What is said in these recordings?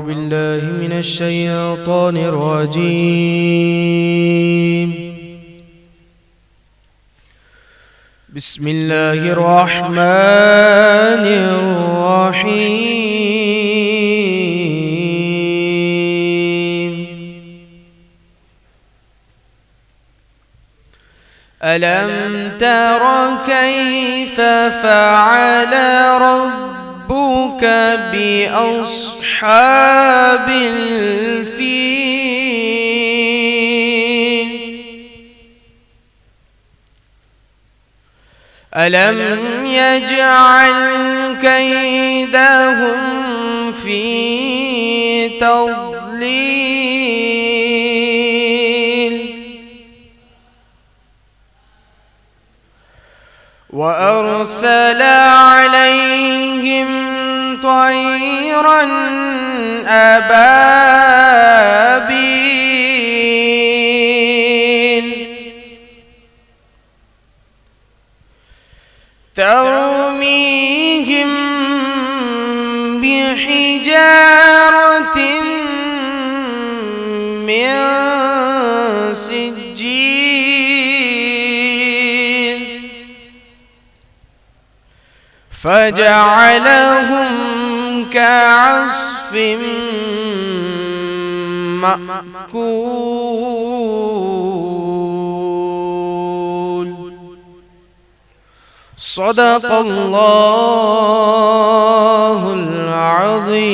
بالله من الشيطان الرجيم. بسم الله الرحمن الرحيم. ألم تر كيف فعل ربك بأصحاب الفيل؟ ألم يجعل كيدهم في تضليل وأرسل عليهم طيرا أبابيل ترميهم بحجارة من سجيل فجعلهم كعصف مأكول. صدق الله العظيم.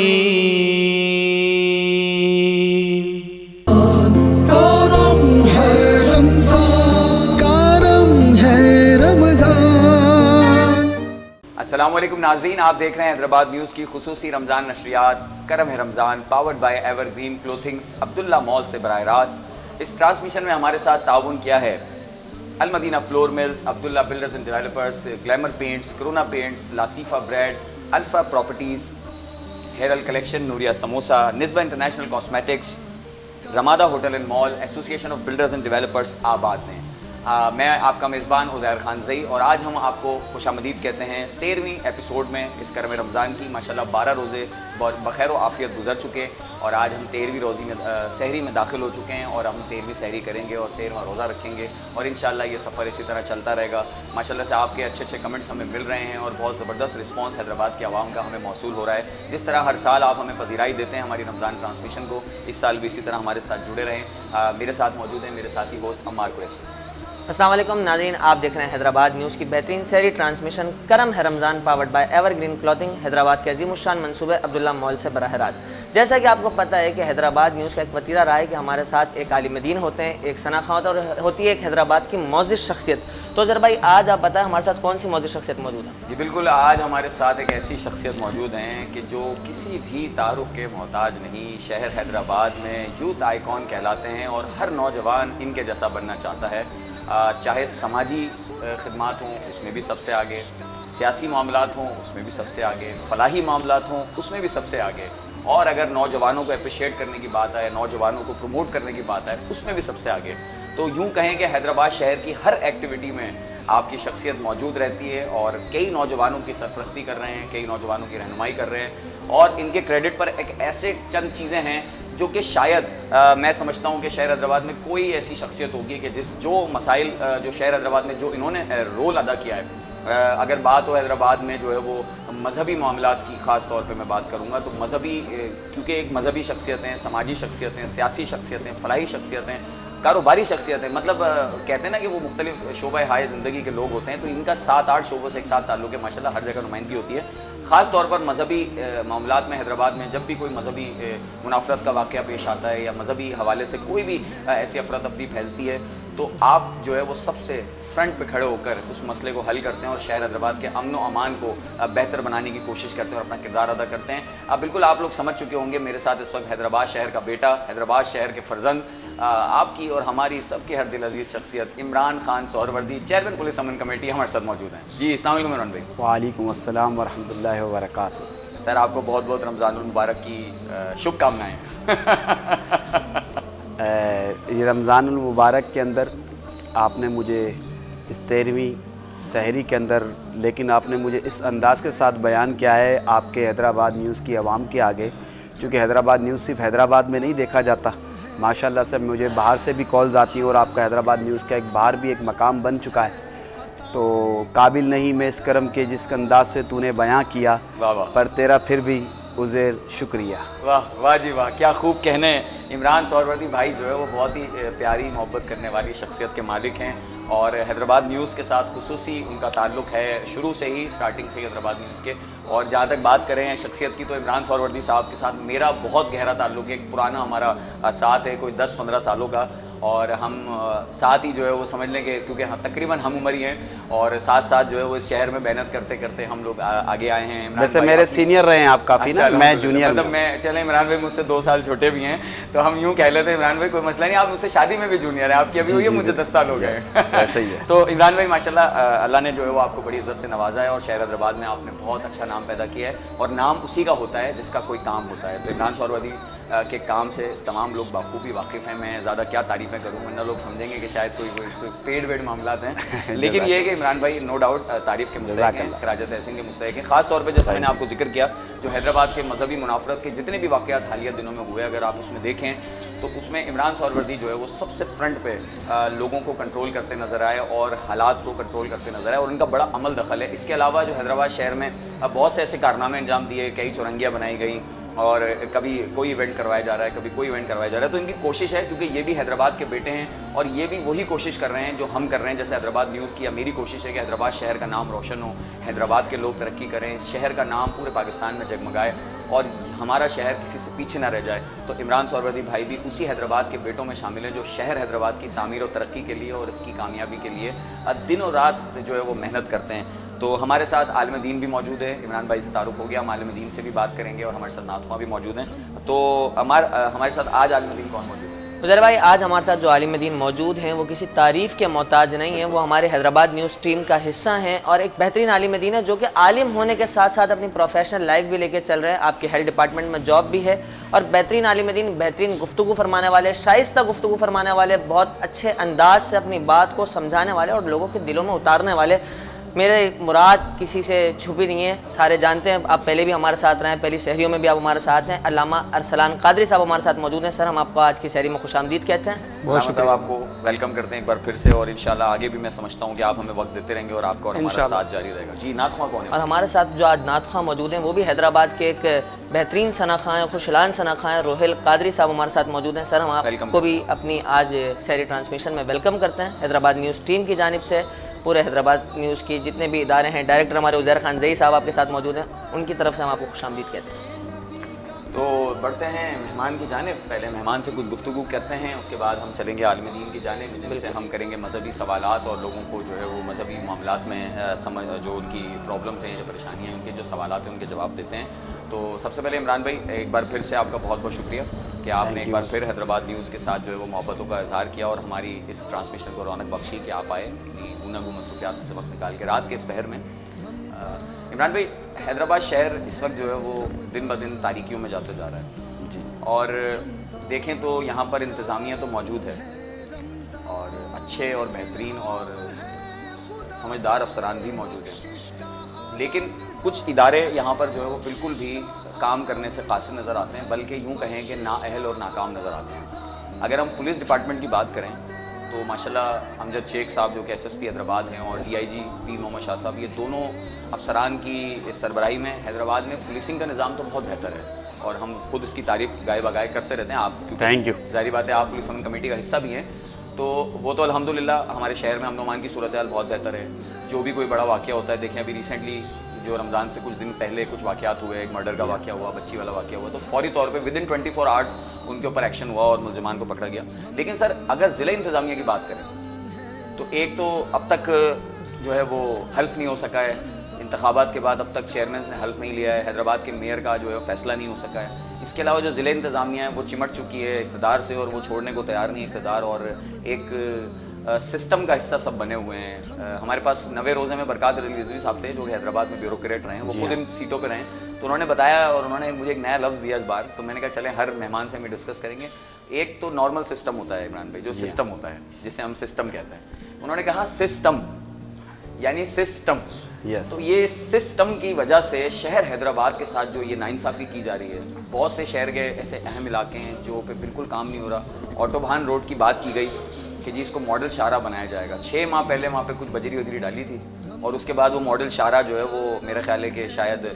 کرم ہے رمضان. السلام علیکم ناظرین، آپ دیکھ رہے ہیں حیدرآباد نیوز کی خصوصی رمضان نشریات کرم ہے Ramzan powered by ever green کلوتھنگز عبداللہ مال سے براہ راست. اس ٹرانسمیشن میں ہمارے ساتھ تعاون کیا ہے Almadina flour mills, Abdullah builders and developers, glamour paints, corona paints, لاسیفا بریڈ، الفا پراپرٹیز، ہیرل کلیکشن، نوریا سموسا، نسبہ international cosmetics, Ramada hotel and mall, association of builders and developers آباد میں. میں آپ کا میزبان عزیر خان زئی، اور آج ہم آپ کو خوش آمدید کہتے ہیں 13ویں ایپیسوڈ میں اس کرم رمضان کی. ماشاءاللہ 12 روزے بخیر و عافیت گزر چکے، اور آج ہم 13ویں روزی میں سحری میں داخل ہو چکے ہیں، اور ہم 13ویں سحری کریں گے اور 13واں روزہ رکھیں گے، اور انشاءاللہ یہ سفر اسی طرح چلتا رہے گا. ماشاءاللہ سے آپ کے اچھے اچھے کمنٹس ہمیں مل رہے ہیں، اور بہت زبردست رسپانس حیدرآباد کی عوام کا ہمیں موصول ہو رہا ہے. جس طرح ہر سال آپ ہمیں پذیرائی دیتے ہیں ہماری رمضان ٹرانسمیشن کو، اس سال بھی اسی طرح ہمارے ساتھ جڑے رہیں. میرے ساتھ موجود ہیں میرے ساتھی ہوسٹ عمار قریشی. السلام علیکم ناظرین، آپ دیکھ رہے ہیں حیدرآباد نیوز کی بہترین سحری ٹرانسمیشن کرم ہے Ramzan powered by evergreen clothing Hyderabad کے عظیم الشان منصوبے عبداللہ مال سے براہ راست. جیسا کہ آپ کو پتہ ہے کہ حیدرآباد نیوز کا ایک وتیرہ رہا ہے کہ ہمارے ساتھ ایک عالم دین ہوتے ہیں، ایک ثنا خواں ہوتی ہے، ایک حیدرآباد کی معزز شخصیت. تو ذرا بھائی آج آپ بتائیں ہمارے ساتھ کون سی معزز شخصیت موجود ہے؟ جی بالکل، آج ہمارے ساتھ ایک ایسی شخصیت موجود ہیں کہ جو کسی بھی تعارف کے محتاج نہیں. شہر حیدرآباد میں یوتھ آئیکن کہلاتے ہیں، اور ہر نوجوان ان کے جیسا بننا چاہتا ہے. چاہے سماجی خدمات ہوں اس میں بھی سب سے آگے، سیاسی معاملات ہوں اس میں بھی سب سے آگے، فلاحی معاملات ہوں اس میں بھی سب سے آگے، اور اگر نوجوانوں کو اپریشیٹ کرنے کی بات آئے، نوجوانوں کو پروموٹ کرنے کی بات آئے، اس میں بھی سب سے آگے. تو یوں کہیں کہ حیدرآباد شہر کی ہر ایکٹیویٹی میں آپ کی شخصیت موجود رہتی ہے، اور کئی نوجوانوں کی سرپرستی کر رہے ہیں، کئی نوجوانوں کی رہنمائی کر رہے ہیں. اور ان کے کریڈٹ پر ایک ایسے چند چیزیں ہیں جو کہ شاید میں سمجھتا ہوں کہ شہر حیدرآباد میں کوئی ایسی شخصیت ہوگی کہ جو مسائل جو شہر حیدرآباد میں جو انہوں نے رول ادا کیا ہے. اگر بات ہو حیدرآباد میں جو ہے وہ مذہبی معاملات کی، خاص طور پہ میں بات کروں گا تو مذہبی، کیونکہ ایک مذہبی شخصیتیں، سماجی شخصیتیں، سیاسی شخصیتیں، فلاحی شخصیتیں، کاروباری شخصیتیں، مطلب کہتے ہیں نا کہ وہ مختلف شعبہ ہائے زندگی کے لوگ ہوتے ہیں، تو ان کا 7-8 شعبوں سے ایک ساتھ تعلق ہے. ماشاءاللہ ہر جگہ نمائندگی ہوتی ہے. خاص طور پر مذہبی معاملات میں حیدرآباد میں جب بھی کوئی مذہبی منافرت کا واقعہ پیش آتا ہے، یا مذہبی حوالے سے کوئی بھی ایسی افراتفری پھیلتی ہے، تو آپ جو ہے وہ سب سے فرنٹ پہ کھڑے ہو کر اس مسئلے کو حل کرتے ہیں، اور شہر حیدرآباد کے امن و امان کو بہتر بنانے کی کوشش کرتے ہیں اور اپنا کردار ادا کرتے ہیں. بالکل آپ لوگ سمجھ چکے ہوں گے میرے ساتھ اس وقت حیدرآباد شہر کا بیٹا، حیدرآباد شہر کے فرزند، آپ کی اور ہماری سب کے ہر دل عزیز شخصیت عمران خان سہروردی، چیئرمین پولیس امن کمیٹی ہمارے ساتھ موجود ہیں. جی السلام علیکم عمران بھائی. وعلیکم السلام ورحمۃ اللہ وبرکاتہ. سر آپ کو بہت بہت رمضان المبارک کی شبھ کامنائیں. یہ رمضان المبارک کے اندر آپ نے مجھے اس 13ویں سحری کے اندر، لیکن آپ نے مجھے اس انداز کے ساتھ بیان کیا ہے آپ کے حیدرآباد نیوز کی عوام کے آگے، چونکہ حیدرآباد نیوز صرف حیدرآباد میں نہیں دیکھا جاتا، ماشاءاللہ سے مجھے باہر سے بھی کالز آتی ہیں، اور آپ کا حیدرآباد نیوز کا ایک باہر بھی ایک مقام بن چکا ہے، تو قابل نہیں میں اس کرم کے جس انداز سے تو نے بیان کیا، واہ واہ، پر تیرا پھر بھی عزیر شکریہ۔ واہ واہ جی واہ، کیا خوب کہنے۔ عمران سہروردی بھائی جو ہے وہ بہت ہی پیاری محبت کرنے والی شخصیت کے مالک ہیں، اور حیدرآباد نیوز کے ساتھ خصوصی ان کا تعلق ہے شروع سے ہی، سٹارٹنگ سے ہی حیدرآباد نیوز کے۔ اور جہاں تک بات کریں شخصیت کی، تو عمران سہروردی صاحب کے ساتھ میرا بہت گہرا تعلق ہے، ایک پرانا ہمارا ساتھ ہے، کوئی 10-15 سالوں کا، اور ہم ساتھ ہی جو ہے وہ سمجھ لیں کہ کیونکہ تقریباً ہم عمر ہی ہیں، اور ساتھ ساتھ جو ہے وہ اس شہر میں محنت کرتے کرتے ہم لوگ آگے آئے ہیں۔ ویسے میرے سینئر رہے ہیں آپ کافی نا، میں جونیئر، مطلب میں چلیں عمران بھائی مجھ سے 2 سال چھوٹے بھی ہیں، تو ہم یوں کہہ لیتے ہیں عمران بھائی کوئی مسئلہ نہیں، آپ مجھ سے شادی میں بھی جونیئر ہیں، آپ کی ابھی ہوئی ہے، مجھے 10 سال ہو گئے ہیں۔ ایسا ہی ہے۔ تو عمران بھائی ماشاءاللہ اللہ نے جو ہے وہ آپ کو بڑی عزت سے نوازا ہے، اور شہر حیدرآباد میں آپ نے بہت اچھا نام پیدا کیا ہے، اور نام اسی کا ہوتا ہے جس کا کوئی کام ہوتا ہے۔ تو عمران سہروردی کے کام سے تمام لوگ بخوبی واقف ہیں، میں زیادہ کیا تعریفیں کروں، ورنہ لوگ سمجھیں گے کہ شاید کوئی پیڈ ویڈ معاملات ہیں، لیکن یہ ہے کہ عمران بھائی نو ڈاؤٹ تعریف کے مستحق ہیں، خراج تحسین کے مستحق ہیں، خاص طور پہ جیسا میں نے آپ کو ذکر کیا، جو حیدرآباد کے مذہبی منافرت کے جتنے بھی واقعات حالیہ دنوں میں ہوئے، اگر آپ اس میں دیکھیں تو اس میں عمران سہروردی جو ہے وہ سب سے فرنٹ پہ لوگوں کو کنٹرول کرتے نظر آئے، اور حالات کو کنٹرول کرتے نظر آئے، اور ان کا بڑا عمل دخل ہے۔ اس کے علاوہ جو حیدرآباد شہر میں بہت سے ایسے کارنامے انجام دیے، کئی چورنگیاں بنائی گئیں، اور کبھی کوئی ایونٹ کروایا جا رہا ہے، کبھی کوئی ایونٹ کروایا جا رہا ہے، تو ان کی کوشش ہے، کیونکہ یہ بھی حیدرآباد کے بیٹے ہیں، اور یہ بھی وہی کوشش کر رہے ہیں جو ہم کر رہے ہیں، جیسے حیدرآباد نیوز کی میری کوشش ہے کہ حیدرآباد شہر کا نام روشن ہو، حیدرآباد کے لوگ ترقی کریں، شہر کا نام پورے پاکستان میں جگمگائے، اور ہمارا شہر کسی سے پیچھے نہ رہ جائے۔ تو عمران سہروردی بھائی بھی اسی حیدرآباد کے بیٹوں میں شامل ہیں جو شہر حیدرآباد کی تعمیر و ترقی کے لیے اور اس کی کامیابی کے لیے دن و رات جو ہے وہ محنت کرتے ہیں۔ تو ہمارے ساتھ عالم دین بھی موجود ہے، عمران بھائی سے تعارف ہو گیا، ہم عالم دین سے بھی بات کریں گے، اور ہمارے ساتھ نعت خواں بھی موجود ہیں۔ تو ہمارے ساتھ آج عالم دین کون موجود ہے؟ عزیر بھائی، آج ہمارے ساتھ جو عالم دین موجود ہیں وہ کسی تعریف کے محتاج نہیں ہیں، وہ ہمارے حیدرآباد نیوز ٹیم کا حصہ ہیں، اور ایک بہترین عالم دین ہے جو کہ عالم ہونے کے ساتھ ساتھ اپنی پروفیشنل لائف بھی لے کے چل رہے ہیں، آپ کے ہیلتھ ڈپارٹمنٹ میں جاب بھی ہے، اور بہترین عالم دین، بہترین گفتگو فرمانے والے، شائستہ گفتگو فرمانے والے، بہت اچھے انداز سے اپنی بات کو سمجھانے والے اور لوگوں کے دلوں میں اتارنے والے۔ میرے مراد کسی سے چھپی نہیں ہے، سارے جانتے ہیں، آپ پہلے بھی ہمارے ساتھ رہے ہیں، پہلی سحریوں میں بھی آپ ہمارے ساتھ ہیں، علامہ ارسلان قادری صاحب ہمارے ساتھ موجود ہیں۔ سر، ہم آپ کو آج کی سحری میں خوش آمدید کہتے ہیں۔ بہت شکریہ، آپ کو ویلکم کرتے ہیں ایک بار پھر سے، اور انشاءاللہ آگے بھی میں سمجھتا ہوں کہ آپ ہمیں وقت دیتے رہیں گے، اور آپ کا اور ہمارا ساتھ جاری رہے گا۔ جی، نعت خواں کون ہے؟ اور ہمارے ساتھ جو آج نعت خواں موجود ہیں وہ بھی حیدرآباد کے ایک بہترین ثنا خواں ہیں، خوشلان ثنا خواں ہیں، روہیل قادری صاحب ہمارے ساتھ موجود ہیں۔ سر، ہم آپ کو بھی اپنی آج سحری ٹرانسمیشن میں ویلکم کرتے ہیں حیدرآباد نیوز ٹیم کی جانب سے۔ پورے حیدرآباد نیوز کی جتنے بھی ادارے ہیں، ڈائریکٹر ہمارے عزیر خان زئی صاحب آپ کے ساتھ موجود ہیں، ان کی طرف سے ہم آپ کو خوش آمدید کہتے ہیں۔ تو بڑھتے ہیں مہمان کی جانب، پہلے مہمان سے کچھ گفتگو کرتے ہیں، اس کے بعد ہم چلیں گے عالم دین کی جانب، جن سے ہم کریں گے مذہبی سوالات، اور لوگوں کو جو ہے وہ مذہبی معاملات میں جو ان کی پرابلمس ہیں، جو پریشانیاں ہیں، ان کے جو سوالات ہیں ان کے جواب دیتے ہیں۔ تو سب سے پہلے عمران بھائی، ایک بار پھر سے آپ کا بہت بہت شکریہ کہ آپ نے ایک بار پھر حیدرآباد نیوز کے ساتھ جو ہے وہ محبتوں کا اظہار کیا، اور ہماری اس ٹرانسمیشن کو رونق بخشی کہ آپ آئے گوناگو مصروفیات سے وقت نکال کے رات کے اس پہر میں۔ عمران بھائی، حیدرآباد شہر اس وقت جو ہے وہ دن بدن تاریکیوں میں جاتے جا رہا ہے، اور دیکھیں تو یہاں پر انتظامیہ تو موجود ہے، اور اچھے اور بہترین اور سمجھدار افسران بھی موجود ہیں، لیکن کچھ ادارے یہاں پر جو ہے وہ بالکل بھی کام کرنے سے قاصر نظر آتے ہیں، بلکہ یوں کہیں کہ نااہل اور ناکام نظر آتے ہیں۔ اگر ہم پولیس ڈپارٹمنٹ کی بات کریں تو ماشاءاللہ امجد شیخ صاحب جو کہ ایس ایس پی حیدرآباد ہیں، اور ڈی آئی جی پیر محمد شاہ صاحب، یہ دونوں افسران کی سربراہی میں حیدرآباد میں پولیسنگ کا نظام تو بہت بہتر ہے، اور ہم خود اس کی تعریف گائے بگائے کرتے رہتے ہیں۔ آپ تھینک یو، ظاہری بات ہے آپ پولیس امن کمیٹی کا حصہ بھی ہیں، تو وہ تو الحمدللہ ہمارے شہر میں امن و امان کی صورتحال بہت بہتر ہے۔ جو بھی کوئی بڑا واقعہ ہوتا ہے، دیکھیں ابھی ریسنٹلی جو رمضان سے کچھ دن پہلے کچھ واقعات ہوئے، ایک مرڈر کا واقعہ ہوا، بچی والا واقعہ ہوا، تو فوری طور پہ ودن 24 آورس ان کے اوپر ایکشن ہوا اور ملزمان کو پکڑا گیا۔ لیکن سر، اگر ضلع انتظامیہ کی بات کریں تو ایک تو اب تک جو ہے وہ حلف نہیں ہو سکا ہے، انتخابات کے بعد اب تک چیئرمین نے حلف نہیں لیا ہے، حیدرآباد کے میئر کا جو ہے فیصلہ نہیں ہو سکا ہے۔ اس کے علاوہ جو ضلع انتظامیہ ہے وہ چمٹ چکی ہے اقتدار سے، اور وہ چھوڑنے کو تیار نہیں اقتدار، اور ایک سسٹم کا حصہ سب بنے ہوئے ہیں۔ ہمارے پاس 90 روزے میں برکات رضوی صاحب تھے جو کہ حیدرآباد میں بیوروکریٹ رہے ہیں، وہ خود ان سیٹوں پہ رہے ہیں، تو انہوں نے بتایا، اور انہوں نے مجھے ایک نیا لفظ دیا اس بار، تو میں نے کہا چلیں ہر مہمان سے ہم ڈسکس کریں گے۔ ایک تو نارمل سسٹم ہوتا ہے عمران بھائی، جو سسٹم ہوتا ہے جسے ہم سسٹم کہتے ہیں، انہوں نے کہا سسٹم یعنی سسٹم، Yes. تو یہ سسٹم کی وجہ سے شہر حیدرآباد کے ساتھ جو یہ ناانصافی کی جا رہی ہے، بہت سے شہر کے ایسے اہم علاقے ہیں جو پہ بالکل کام نہیں ہو رہا. آٹوبہان روڈ کی بات کی گئی کہ جی اس کو ماڈل شاہراہ بنایا جائے گا. 6 ماہ پہلے وہاں پہ کچھ بجری وجری ڈالی تھی اور اس کے بعد وہ ماڈل شاہراہ جو ہے وہ میرا خیال ہے کہ شاید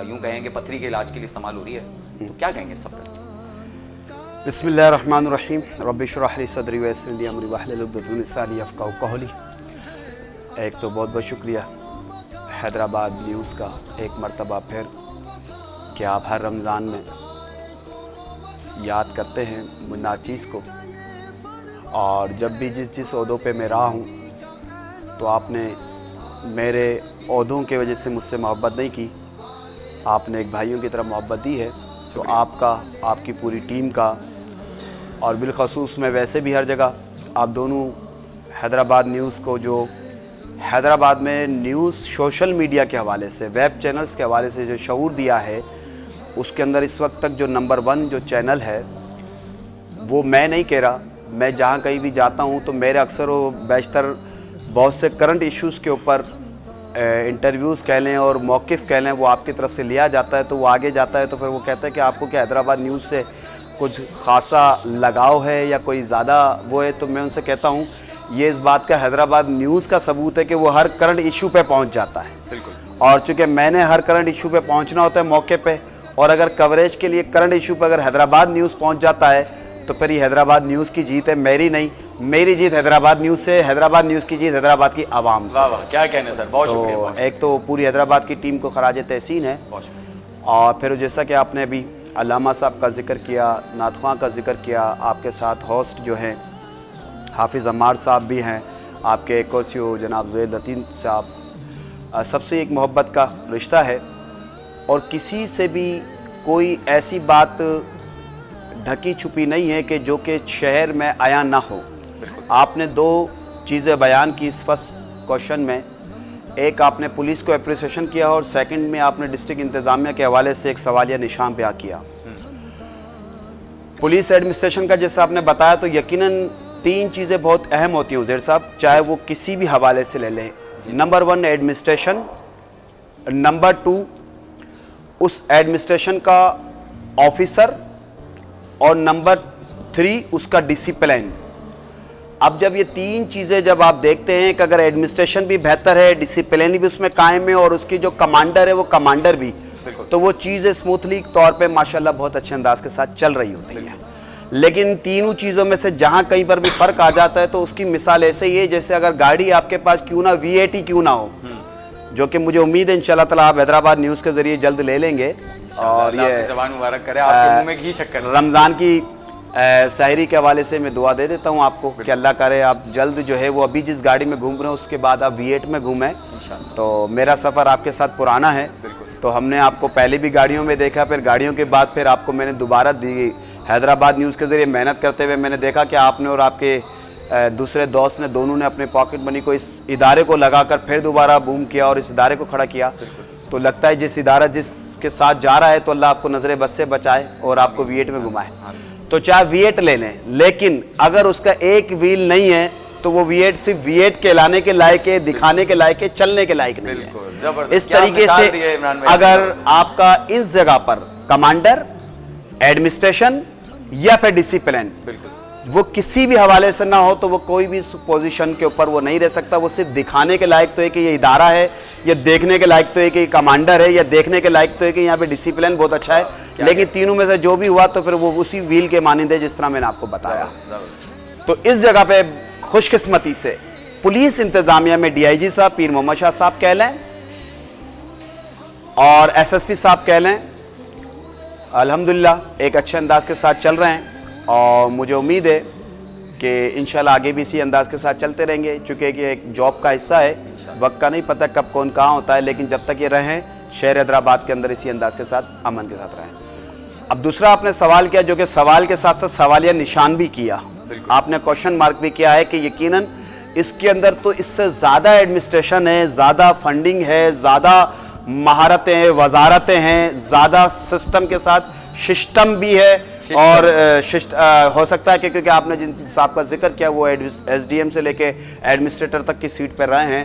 یوں کہیں کہ پتھری کے علاج کے لیے استعمال ہو رہی ہے. تو کیا کہیں گے اس سب پر؟ بسم اللہ الرحمن الرحیم. رب اشرح لی صدری ویسر لی امری واحلل عقدۃ من لسانی یفقہوا قولی. ایک تو بہت بہت شکریہ حیدرآباد نیوز کا ایک مرتبہ پھر کہ آپ ہر رمضان میں یاد کرتے ہیں ناچیز کو، اور جب بھی جس عہدوں پہ میں رہا ہوں تو آپ نے میرے عہدوں کی وجہ سے مجھ سے محبت نہیں کی، آپ نے ایک بھائیوں کی طرح محبت دی ہے. تو آپ کا، آپ کی پوری ٹیم کا، اور بالخصوص میں ویسے بھی ہر جگہ آپ دونوں حیدرآباد نیوز کو، جو حیدرآباد میں نیوز سوشل میڈیا کے حوالے سے، ویب چینلز کے حوالے سے جو شعور دیا ہے، اس کے اندر اس وقت تک جو نمبر 1 جو چینل ہے وہ میں نہیں کہہ رہا. میں جہاں کہیں بھی جاتا ہوں تو میرے اکثر و بیشتر بہت سے کرنٹ ایشوز کے اوپر انٹرویوز کہہ لیں اور موقف کہہ لیں، وہ آپ کی طرف سے لیا جاتا ہے. تو وہ آگے جاتا ہے تو پھر وہ کہتا ہے کہ آپ کو کیا حیدرآباد نیوز سے کچھ خاصا لگاؤ ہے یا کوئی زیادہ وہ ہے. تو میں ان سے کہتا ہوں یہ اس بات کا حیدرآباد نیوز کا ثبوت ہے کہ وہ ہر کرنٹ ایشو پہ پہنچ جاتا ہے. بالکل. اور چونکہ میں نے ہر کرنٹ ایشو پہ پہنچنا ہوتا ہے موقع پہ، اور اگر کوریج کے لیے کرنٹ ایشو پہ اگر حیدرآباد نیوز پہنچ جاتا ہے تو پھر یہ حیدرآباد نیوز کی جیت ہے، میری نہیں. میری جیت حیدرآباد نیوز سے، حیدرآباد نیوز کی جیت حیدرآباد کی عوام سے. واہ واہ، کیا کہنے سر، بہت شکریہ. تو ایک تو پوری حیدرآباد کی ٹیم کو خراج تحسین ہے. اور پھر جیسا کہ آپ نے ابھی علامہ صاحب کا ذکر کیا، نعت خواں کا ذکر کیا، آپ کے ساتھ ہوسٹ جو ہیں حافظ عمار صاحب بھی ہیں، آپ کے کوچیو جناب زید لطین صاحب، سب سے ایک محبت کا رشتہ ہے. اور کسی سے بھی کوئی ایسی بات ڈھکی چھپی نہیں ہے کہ جو کہ شہر میں آیا نہ ہو. آپ نے 2 چیزیں بیان کی اس فرسٹ کوشچن میں. ایک آپ نے پولیس کو اپریسیشن کیا، اور سیکنڈ میں آپ نے ڈسٹرکٹ انتظامیہ کے حوالے سے ایک سوالیہ نشان پہ کیا. پولیس ایڈمنسٹریشن کا جیسا آپ نے بتایا تو یقیناً 3 چیزیں بہت اہم ہوتی ہیں عزیر صاحب، چاہے وہ کسی بھی حوالے سے لے لیں. نمبر 1 ایڈمنسٹریشن، نمبر 2 اس ایڈمنسٹریشن کا آفیسر، اور نمبر 3 اس کا ڈسپلن. اب جب یہ 3 چیزیں جب آپ دیکھتے ہیں کہ اگر ایڈمنسٹریشن بھی بہتر ہے، ڈسپلن بھی اس میں قائم ہے، اور اس کی جو کمانڈر ہے وہ کمانڈر بھی، تو وہ چیزیں اسموتھلی طور پہ ماشاءاللہ بہت اچھے انداز کے ساتھ چل رہی ہوتی ہیں. لیکن تینوں چیزوں میں سے جہاں کہیں پر بھی فرق آ جاتا ہے تو اس کی مثال ایسے ہی ہے جیسے اگر گاڑی آپ کے پاس کیوں نہ VAT کیوں نہ ہو، جو کہ مجھے امید ہے انشاءاللہ تعالیٰ آپ حیدرآباد نیوز کے ذریعے جلد لے لیں گے. اور یہ زبان مبارک کرے، آپ کے منہ میں گھی شکر. رمضان کی سحری کے حوالے سے میں دعا دے دیتا ہوں آپ کو کہ اللہ کرے آپ جلد جو ہے وہ ابھی جس گاڑی میں گھوم رہے ہیں اس کے بعد آپ V8 میں گھومیں. تو میرا سفر آپ کے ساتھ پرانا ہے، تو ہم نے آپ کو پہلے بھی گاڑیوں میں دیکھا، پھر گاڑیوں کے بعد پھر آپ کو میں نے دوبارہ دی حیدرآباد نیوز کے ذریعے محنت کرتے ہوئے میں نے دیکھا کہ آپ نے اور آپ کے دوسرے دوست نے دونوں نے اپنے پاکٹ منی کو اس ادارے کو لگا کر پھر دوبارہ بوم کیا اور اس ادارے کو کھڑا کیا. تو لگتا ہے جس ادارہ جس کے ساتھ جا رہا ہے تو اللہ آپ کو نظر بد سے بچائے اور آپ کو V8 میں گھمائے. تو چاہے V8 لے لیں، لیکن اگر اس کا ایک ویل نہیں ہے تو وہ V8 صرف V8 کہلانے کے لائق ہے، دکھانے کے لائق ہے، چلنے کے لائق نہیں ہے. اس طریقے سے اگر آپ کا اس جگہ پر کمانڈر، ایڈمنسٹریشن یا پھر ڈسپلن وہ کسی بھی حوالے سے نہ ہو تو وہ کوئی بھی پوزیشن کے اوپر وہ نہیں رہ سکتا. وہ صرف دکھانے کے لائق تو ہے کہ یہ ادارہ ہے، یا دیکھنے کے لائق تو ہے کہ یہ کمانڈر ہے، یا دیکھنے کے لائق تو ہے کہ یہاں پہ ڈسپلن بہت اچھا ہے. لیکن تینوں میں سے جو بھی ہوا تو پھر وہ اسی ویل کے مانند ہے جس طرح میں نے آپ کو بتایا. تو اس جگہ پہ خوش قسمتی سے پولیس انتظامیہ میں DIG صاحب پیر محمد شاہ صاحب کہہ لیں اور SSP صاحب کہہ لیں، الحمدللہ ایک اچھے انداز کے ساتھ چل رہے ہیں. اور مجھے امید ہے کہ انشاءاللہ آگے بھی اسی انداز کے ساتھ چلتے رہیں گے، چونکہ یہ ایک جاب کا حصہ ہے، وقت کا نہیں پتہ کب کون کہاں ہوتا ہے، لیکن جب تک یہ رہیں شہر حیدرآباد کے اندر اسی انداز کے ساتھ امن کے ساتھ رہیں. اب دوسرا آپ نے سوال کیا، جو کہ سوال کے ساتھ ساتھ سوالیہ نشان بھی کیا. آپ نے کوشچن مارک بھی کیا ہے کہ یقیناً اس کے اندر تو اس سے زیادہ ایڈمنسٹریشن ہے، زیادہ فنڈنگ ہے، زیادہ مہارتیں ہیں، وزارتیں ہیں، زیادہ سسٹم کے ساتھ سسٹم بھی ہے. اور ہو سکتا ہے کہ کیونکہ آپ نے جن صاحب کا ذکر کیا وہ SDM سے لے کے ایڈمنسٹریٹر تک کی سیٹ پر رہے ہیں،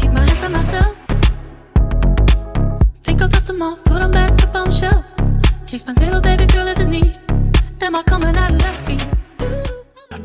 Keep my hands on myself. Think I'll dust them off, put them back up on the shelf. Case my little baby girl is in need. Am I coming out of left field?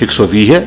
120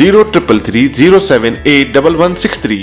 0333078163।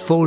4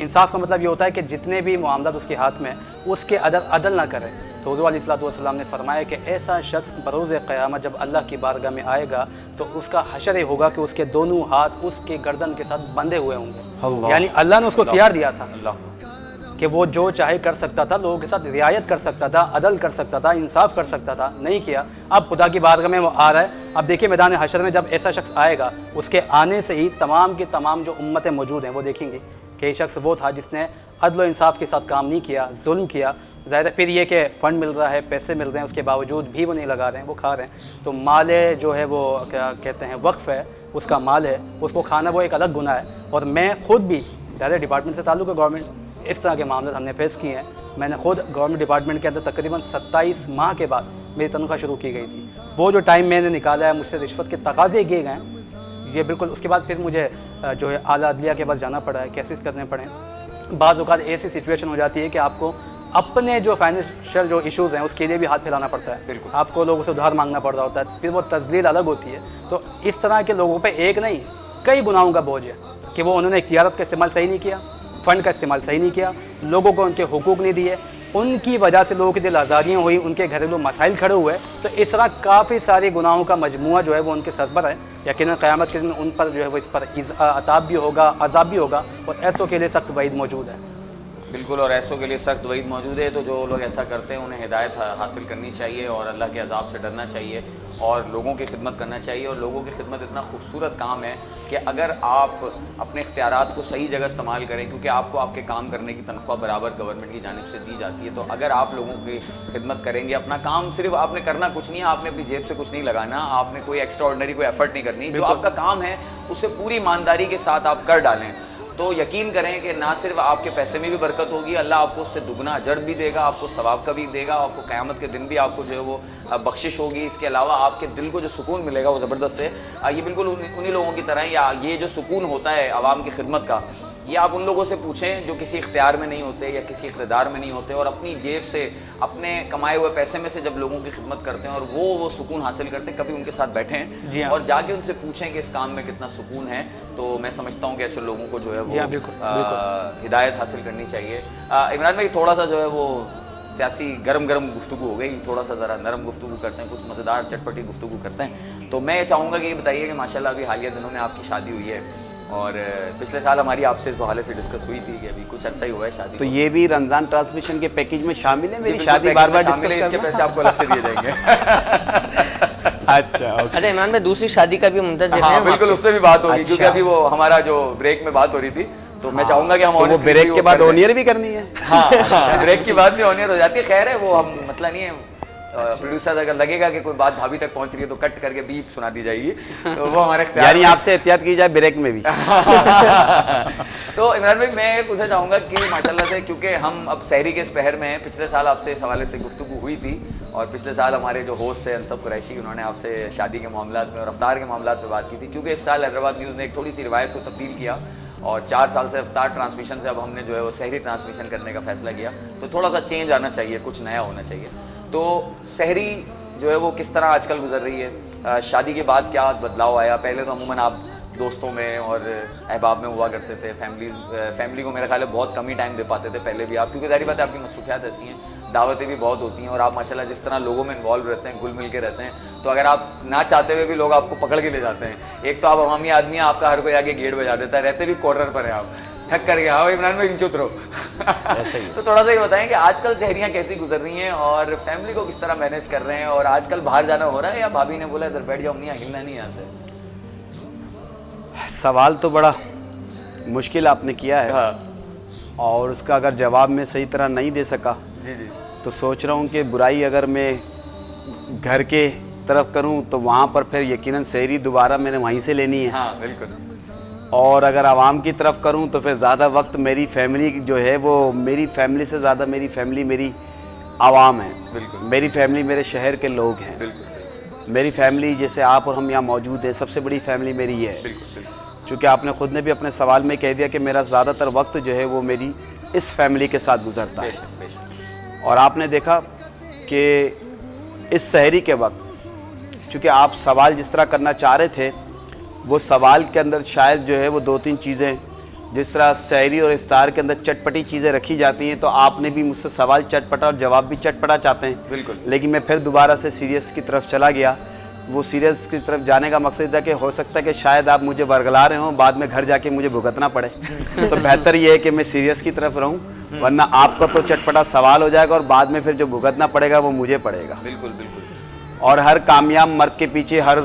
انصاف کا مطلب یہ ہوتا ہے کہ جتنے بھی معاملات اس کے ہاتھ میں اس کے عدل نہ کرے. تو حضور علیہ الصلوۃ نے فرمایا کہ ایسا شخص بروز قیامت جب اللہ کی بارگاہ میں آئے گا تو اس کا حشر یہ ہوگا کہ اس کے دونوں ہاتھ اس کے گردن کے ساتھ بندھے ہوئے ہوں گے. یعنی اللہ نے اس کو اختیار دیا تھا کہ وہ جو چاہے کر سکتا تھا, لوگوں کے ساتھ رعایت کر سکتا تھا, عدل کر سکتا تھا, انصاف کر سکتا تھا, نہیں کیا. اب خدا کی بارگاہ میں وہ آ رہا ہے. اب دیکھیے میدان حشر میں جب ایسا شخص آئے گا, اس کے آنے سے ہی تمام کے تمام جو امتیں موجود ہیں وہ دیکھیں گے کہ یہ شخص وہ تھا جس نے عدل و انصاف کے ساتھ کام نہیں کیا, ظلم کیا. ظاہر ہے پھر یہ کہ فنڈ مل رہا ہے, پیسے مل رہے ہیں, اس کے باوجود بھی وہ نہیں لگا رہے ہیں, وہ کھا رہے ہیں. تو مال جو ہے وہ کیا کہتے ہیں وقف ہے, اس کا مال ہے, اس کو کھانا وہ ایک الگ گناہ ہے. اور میں خود بھی ظاہر ڈپارٹمنٹ سے تعلق ہے, گورنمنٹ, اس طرح کے معاملات ہم نے فیس کیے ہیں. میں نے خود گورنمنٹ ڈپارٹمنٹ کے اندر تقریباً 27 ماہ کے بعد میری تنخواہ شروع کی گئی تھی. وہ جو ٹائم میں نے نکالا ہے, مجھ سے رشوت کے تقاضے کیے گئے ہیں یہ بالکل. اس کے بعد پھر مجھے جو ہے اعلیٰ عدلیہ کے پاس جانا پڑا ہے, کیسز کرنے پڑے. بعض اوقات ایسی سچویشن ہو جاتی ہے کہ آپ کو اپنے جو فائنینشیل جو ایشوز ہیں اس کے لیے بھی ہاتھ پھیلانا پڑتا ہے. بالکل آپ کو لوگوں سے ادھار مانگنا پڑ رہا ہوتا ہے, پھر وہ تذلیل الگ ہوتی ہے. تو اس طرح کے لوگوں پہ ایک نہیں کئی گناہوں کا بوجھ ہے کہ وہ انہوں نے اختیارات کا استعمال صحیح نہیں کیا, فنڈ کا استعمال صحیح نہیں کیا, لوگوں کو ان کے حقوق نہیں دیے, ان کی وجہ سے لوگوں کی دل آزاریاں ہوئی, ان کے گھریلو مسائل کھڑے ہوئے. تو اس طرح کافی سارے گناہوں کا مجموعہ جو ہے وہ ان کے سر پر ہے. یقیناً قیامت کے دن ان پر جو ہے وہ اس پر عذاب بھی ہوگا, عذاب بھی ہوگا, اور ایسوں کے لیے سخت وعید موجود ہے. بالکل, اور ایسوں کے لیے سخت وعید موجود ہے. تو جو لوگ ایسا کرتے ہیں انہیں ہدایت حاصل کرنی چاہیے اور اللہ کے عذاب سے ڈرنا چاہیے اور لوگوں کی خدمت کرنا چاہیے. اور لوگوں کی خدمت اتنا خوبصورت کام ہے کہ اگر آپ اپنے اختیارات کو صحیح جگہ استعمال کریں, کیونکہ آپ کو آپ کے کام کرنے کی تنخواہ برابر گورنمنٹ کی جانب سے دی جاتی ہے, تو اگر آپ لوگوں کی خدمت کریں گے, اپنا کام صرف آپ نے کرنا کچھ نہیں ہے, آپ نے اپنی جیب سے کچھ نہیں لگانا, آپ نے کوئی ایکسٹرا آرڈنری کوئی ایفرٹ نہیں کرنی, جو آپ کا کام ہے اسے پوری ایمانداری کے ساتھ آپ کر ڈالیں, تو یقین کریں کہ نہ صرف آپ کے پیسے میں بھی برکت ہوگی, اللہ آپ کو اس سے دگنا اجر بھی دے گا, آپ کو ثواب کا بھی دے گا, آپ کو قیامت کے دن بھی آپ کو جو ہے وہ بخشش ہوگی. اس کے علاوہ آپ کے دل کو جو سکون ملے گا وہ زبردست ہے. یہ بالکل انہی لوگوں کی طرح ہے, یا یہ جو سکون ہوتا ہے عوام کی خدمت کا, یہ آپ ان لوگوں سے پوچھیں جو کسی اختیار میں نہیں ہوتے یا کسی اقتدار میں نہیں ہوتے, اور اپنی جیب سے اپنے کمائے ہوئے پیسے میں سے جب لوگوں کی خدمت کرتے ہیں اور وہ سکون حاصل کرتے ہیں. کبھی ان کے ساتھ بیٹھیں اور جا کے ان سے پوچھیں کہ اس کام میں کتنا سکون ہے. تو میں سمجھتا ہوں کہ ایسے لوگوں کو جو ہے وہ ہدایت حاصل کرنی چاہیے. عمران بھائی تھوڑا سا جو ہے وہ سیاسی گرم گفتگو ہو گئی, تھوڑا سا ذرا نرم گفتگو کرتے ہیں, کچھ مزیدار چٹپٹی گفتگو کرتے ہیں. تو میں چاہوں گا کہ یہ بتائیے کہ ماشاءاللہ ابھی حالیہ دنوں میں آپ کی شادی ہوئی ہے, اور پچھلے سال ہماری آپ سے اس حوالے سے ڈسکس ہوئی تھی کہ ابھی کچھ عرصہ ہی ہوا ہے شادی. تو یہ بھی رمضان ٹرانسمیشن کے پیکیج میں شامل ہے, میری شادی بار بار شامل ہے, اس کے پیسے آپ کو الگ سے دیے جائیں گے. اچھا عمران میں دوسری شادی کا بھی منتظر ہیں. بالکل اس پہ بھی بات ہوگی, کیونکہ ابھی وہ ہمارا جو بریک میں بات ہو رہی تھی, تو میں چاہوں گا کہ ہم وہ بریک کے بعد اونیئر بھی کرنی ہے. ہاں بریک کے بعد بھی اونیئر ہو جاتی ہے. خیر ہے, وہ ہم مسئلہ نہیں ہے. پروڈیوسر اگر لگے گا کہ کوئی بات بھابھی تک پہنچ رہی ہے تو کٹ کر کے بیپ سنا دی جائے گی, تو وہ ہمارے اختیار, یعنی آپ سے احتیاط کی جائے بریک میں بھی. تو عمران بھائی میں پوچھنا چاہوں گا کہ ماشاءاللہ سے, کیونکہ ہم اب سحری کے اس پہر میں ہیں, پچھلے سال آپ سے اس حوالے سے گفتگو ہوئی تھی, اور پچھلے سال ہمارے جو ہوسٹ تھے انصب قریشی, انہوں نے آپ سے شادی کے معاملات میں اور افطار کے معاملات پہ بات کی تھی. کیونکہ اس سال حیدرآباد نیوز نے ایک تھوڑی سی روایت کو تبدیل کیا, اور 4 سال سے افطار ٹرانسمیشن سے اب ہم نے جو ہے وہ سحری ٹرانسمیشن کرنے کا فیصلہ کیا. تو تھوڑا سا چینج آنا چاہیے, کچھ نیا ہونا چاہیے. تو سحری جو ہے وہ کس طرح آج کل گزر رہی ہے, شادی کے بعد کیا بدلاؤ آیا؟ پہلے تو عموماً آپ دوستوں میں اور احباب میں ہوا کرتے تھے, فیملی کو میرا خیال ہے بہت کم ہی ٹائم دے پاتے تھے پہلے بھی آپ, کیونکہ ظاہر بات ہے آپ کی مصروفیات ایسی ہیں, دعوتیں بھی بہت ہوتی ہیں, اور آپ ماشاءاللہ جس طرح لوگوں میں انوالو رہتے ہیں, گل مل کے رہتے ہیں, تو اگر آپ نہ چاہتے ہوئے بھی لوگ آپ کو پکڑ کے لے جاتے ہیں. ایک تو آپ عوامی آدمی ہیں, آپ کا ہر کوئی آگے گیٹ بجا دیتا ہے, رہتے بھی کارنر پر ہیں آپ, تھک کر کے ہاں عمران بھائی نیچے اترو. تو تھوڑا سا یہ بتائیں کہ آج کل سحریاں کیسی گزر رہی ہیں اور فیملی کو کس طرح مینیج کر رہے ہیں, اور آج کل باہر جانا ہو رہا ہے یا بھابھی نے بولا ادھر بیٹھ جاؤ امی ہلنا نہیں یہاں سے؟ سوال تو بڑا مشکل آپ نے کیا ہے, اور اس کا اگر جواب میں صحیح طرح نہیں دے سکا تو سوچ رہا ہوں کہ برائی اگر میں گھر کے طرف کروں تو وہاں پر پھر یقیناً سحری دوبارہ میں نے وہیں سے لینی ہے. ہاں بالکل. اور اگر عوام کی طرف کروں تو پھر زیادہ وقت میری فیملی جو ہے وہ میری فیملی سے زیادہ میری فیملی میری عوام ہے. بالکل. میری فیملی میرے شہر کے لوگ ہیں. بالکل. میری فیملی جیسے آپ اور ہم یہاں موجود ہیں, سب سے بڑی فیملی میری یہ ہے. بالکل. چونکہ آپ نے خود نے بھی اپنے سوال میں کہہ دیا کہ میرا زیادہ تر وقت جو ہے وہ میری اس فیملی کے ساتھ گزرتا ہے. اور آپ نے دیکھا کہ اس سحری کے وقت چونکہ آپ سوال جس طرح کرنا چاہ رہے تھے, وہ سوال کے اندر شاید جو ہے وہ 2-3 چیزیں جس طرح سحری اور افطار کے اندر چٹپٹی چیزیں رکھی جاتی ہیں، تو آپ نے بھی مجھ سے سوال چٹپٹا اور جواب بھی چٹپٹا چاہتے ہیں. بالکل. لیکن میں پھر دوبارہ سے سیریس کی طرف چلا گیا. وہ سیریس کی طرف جانے کا مقصد تھا کہ ہو سکتا ہے کہ شاید آپ مجھے ورگلا رہے ہوں، بعد میں گھر جا کے مجھے بھگتنا پڑے. تو بہتر یہ ہے کہ میں سیریس کی طرف رہوں، ورنہ آپ کا تو چٹپٹا سوال ہو جائے گا اور بعد میں پھر جو بھگتنا پڑے گا وہ مجھے پڑے گا. بالکل بالکل. اور ہر کامیاب مرد کے پیچھے ہر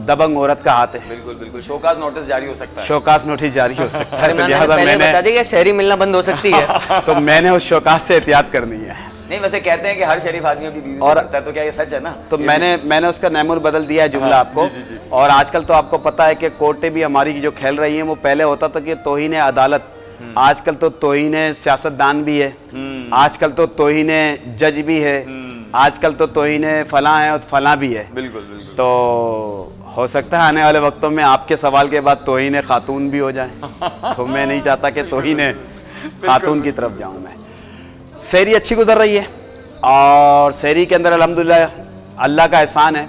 دبنگ عورت کا ہاتھ ہے. بالکل بالکل. شوکاز نوٹس جاری ہو سکتا ہے. شوکاز نوٹس جاری ہو سکتا ہے. پہلے بتا دی کہ شہری ملنا بند ہو سکتی ہے. تو میں نے اس شوکاز سے احتیاط کرنی ہے. نہیں ویسے کہتے ہیں کہ ہر شریف آدمی اپنی بیوی سے کرتا ہے، تو کیا یہ سچ ہے نا؟ تو میں نے اس کا نیمور بدل دیا ہے جملہ آپ کو. اور آج کل تو آپ کو پتا ہے کہ کورٹیں بھی ہماری جو کھیل رہی ہیں، وہ پہلے ہوتا تھا کہ توہین عدالت، آج کل تو توہین سیاستدان بھی ہے، آج کل تو توہین جج بھی ہے، آج کل تو توہین فلاں ہے اور فلاں بھی ہے. بالکل بالکل. تو ہو سکتا ہے آنے والے وقتوں میں آپ کے سوال کے بعد توہین خاتون بھی ہو جائیں. تو میں نہیں چاہتا کہ توہین خاتون کی طرف جاؤں. میں سحری اچھی گزر رہی ہے، اور سحری کے اندر الحمدللہ اللہ کا احسان ہے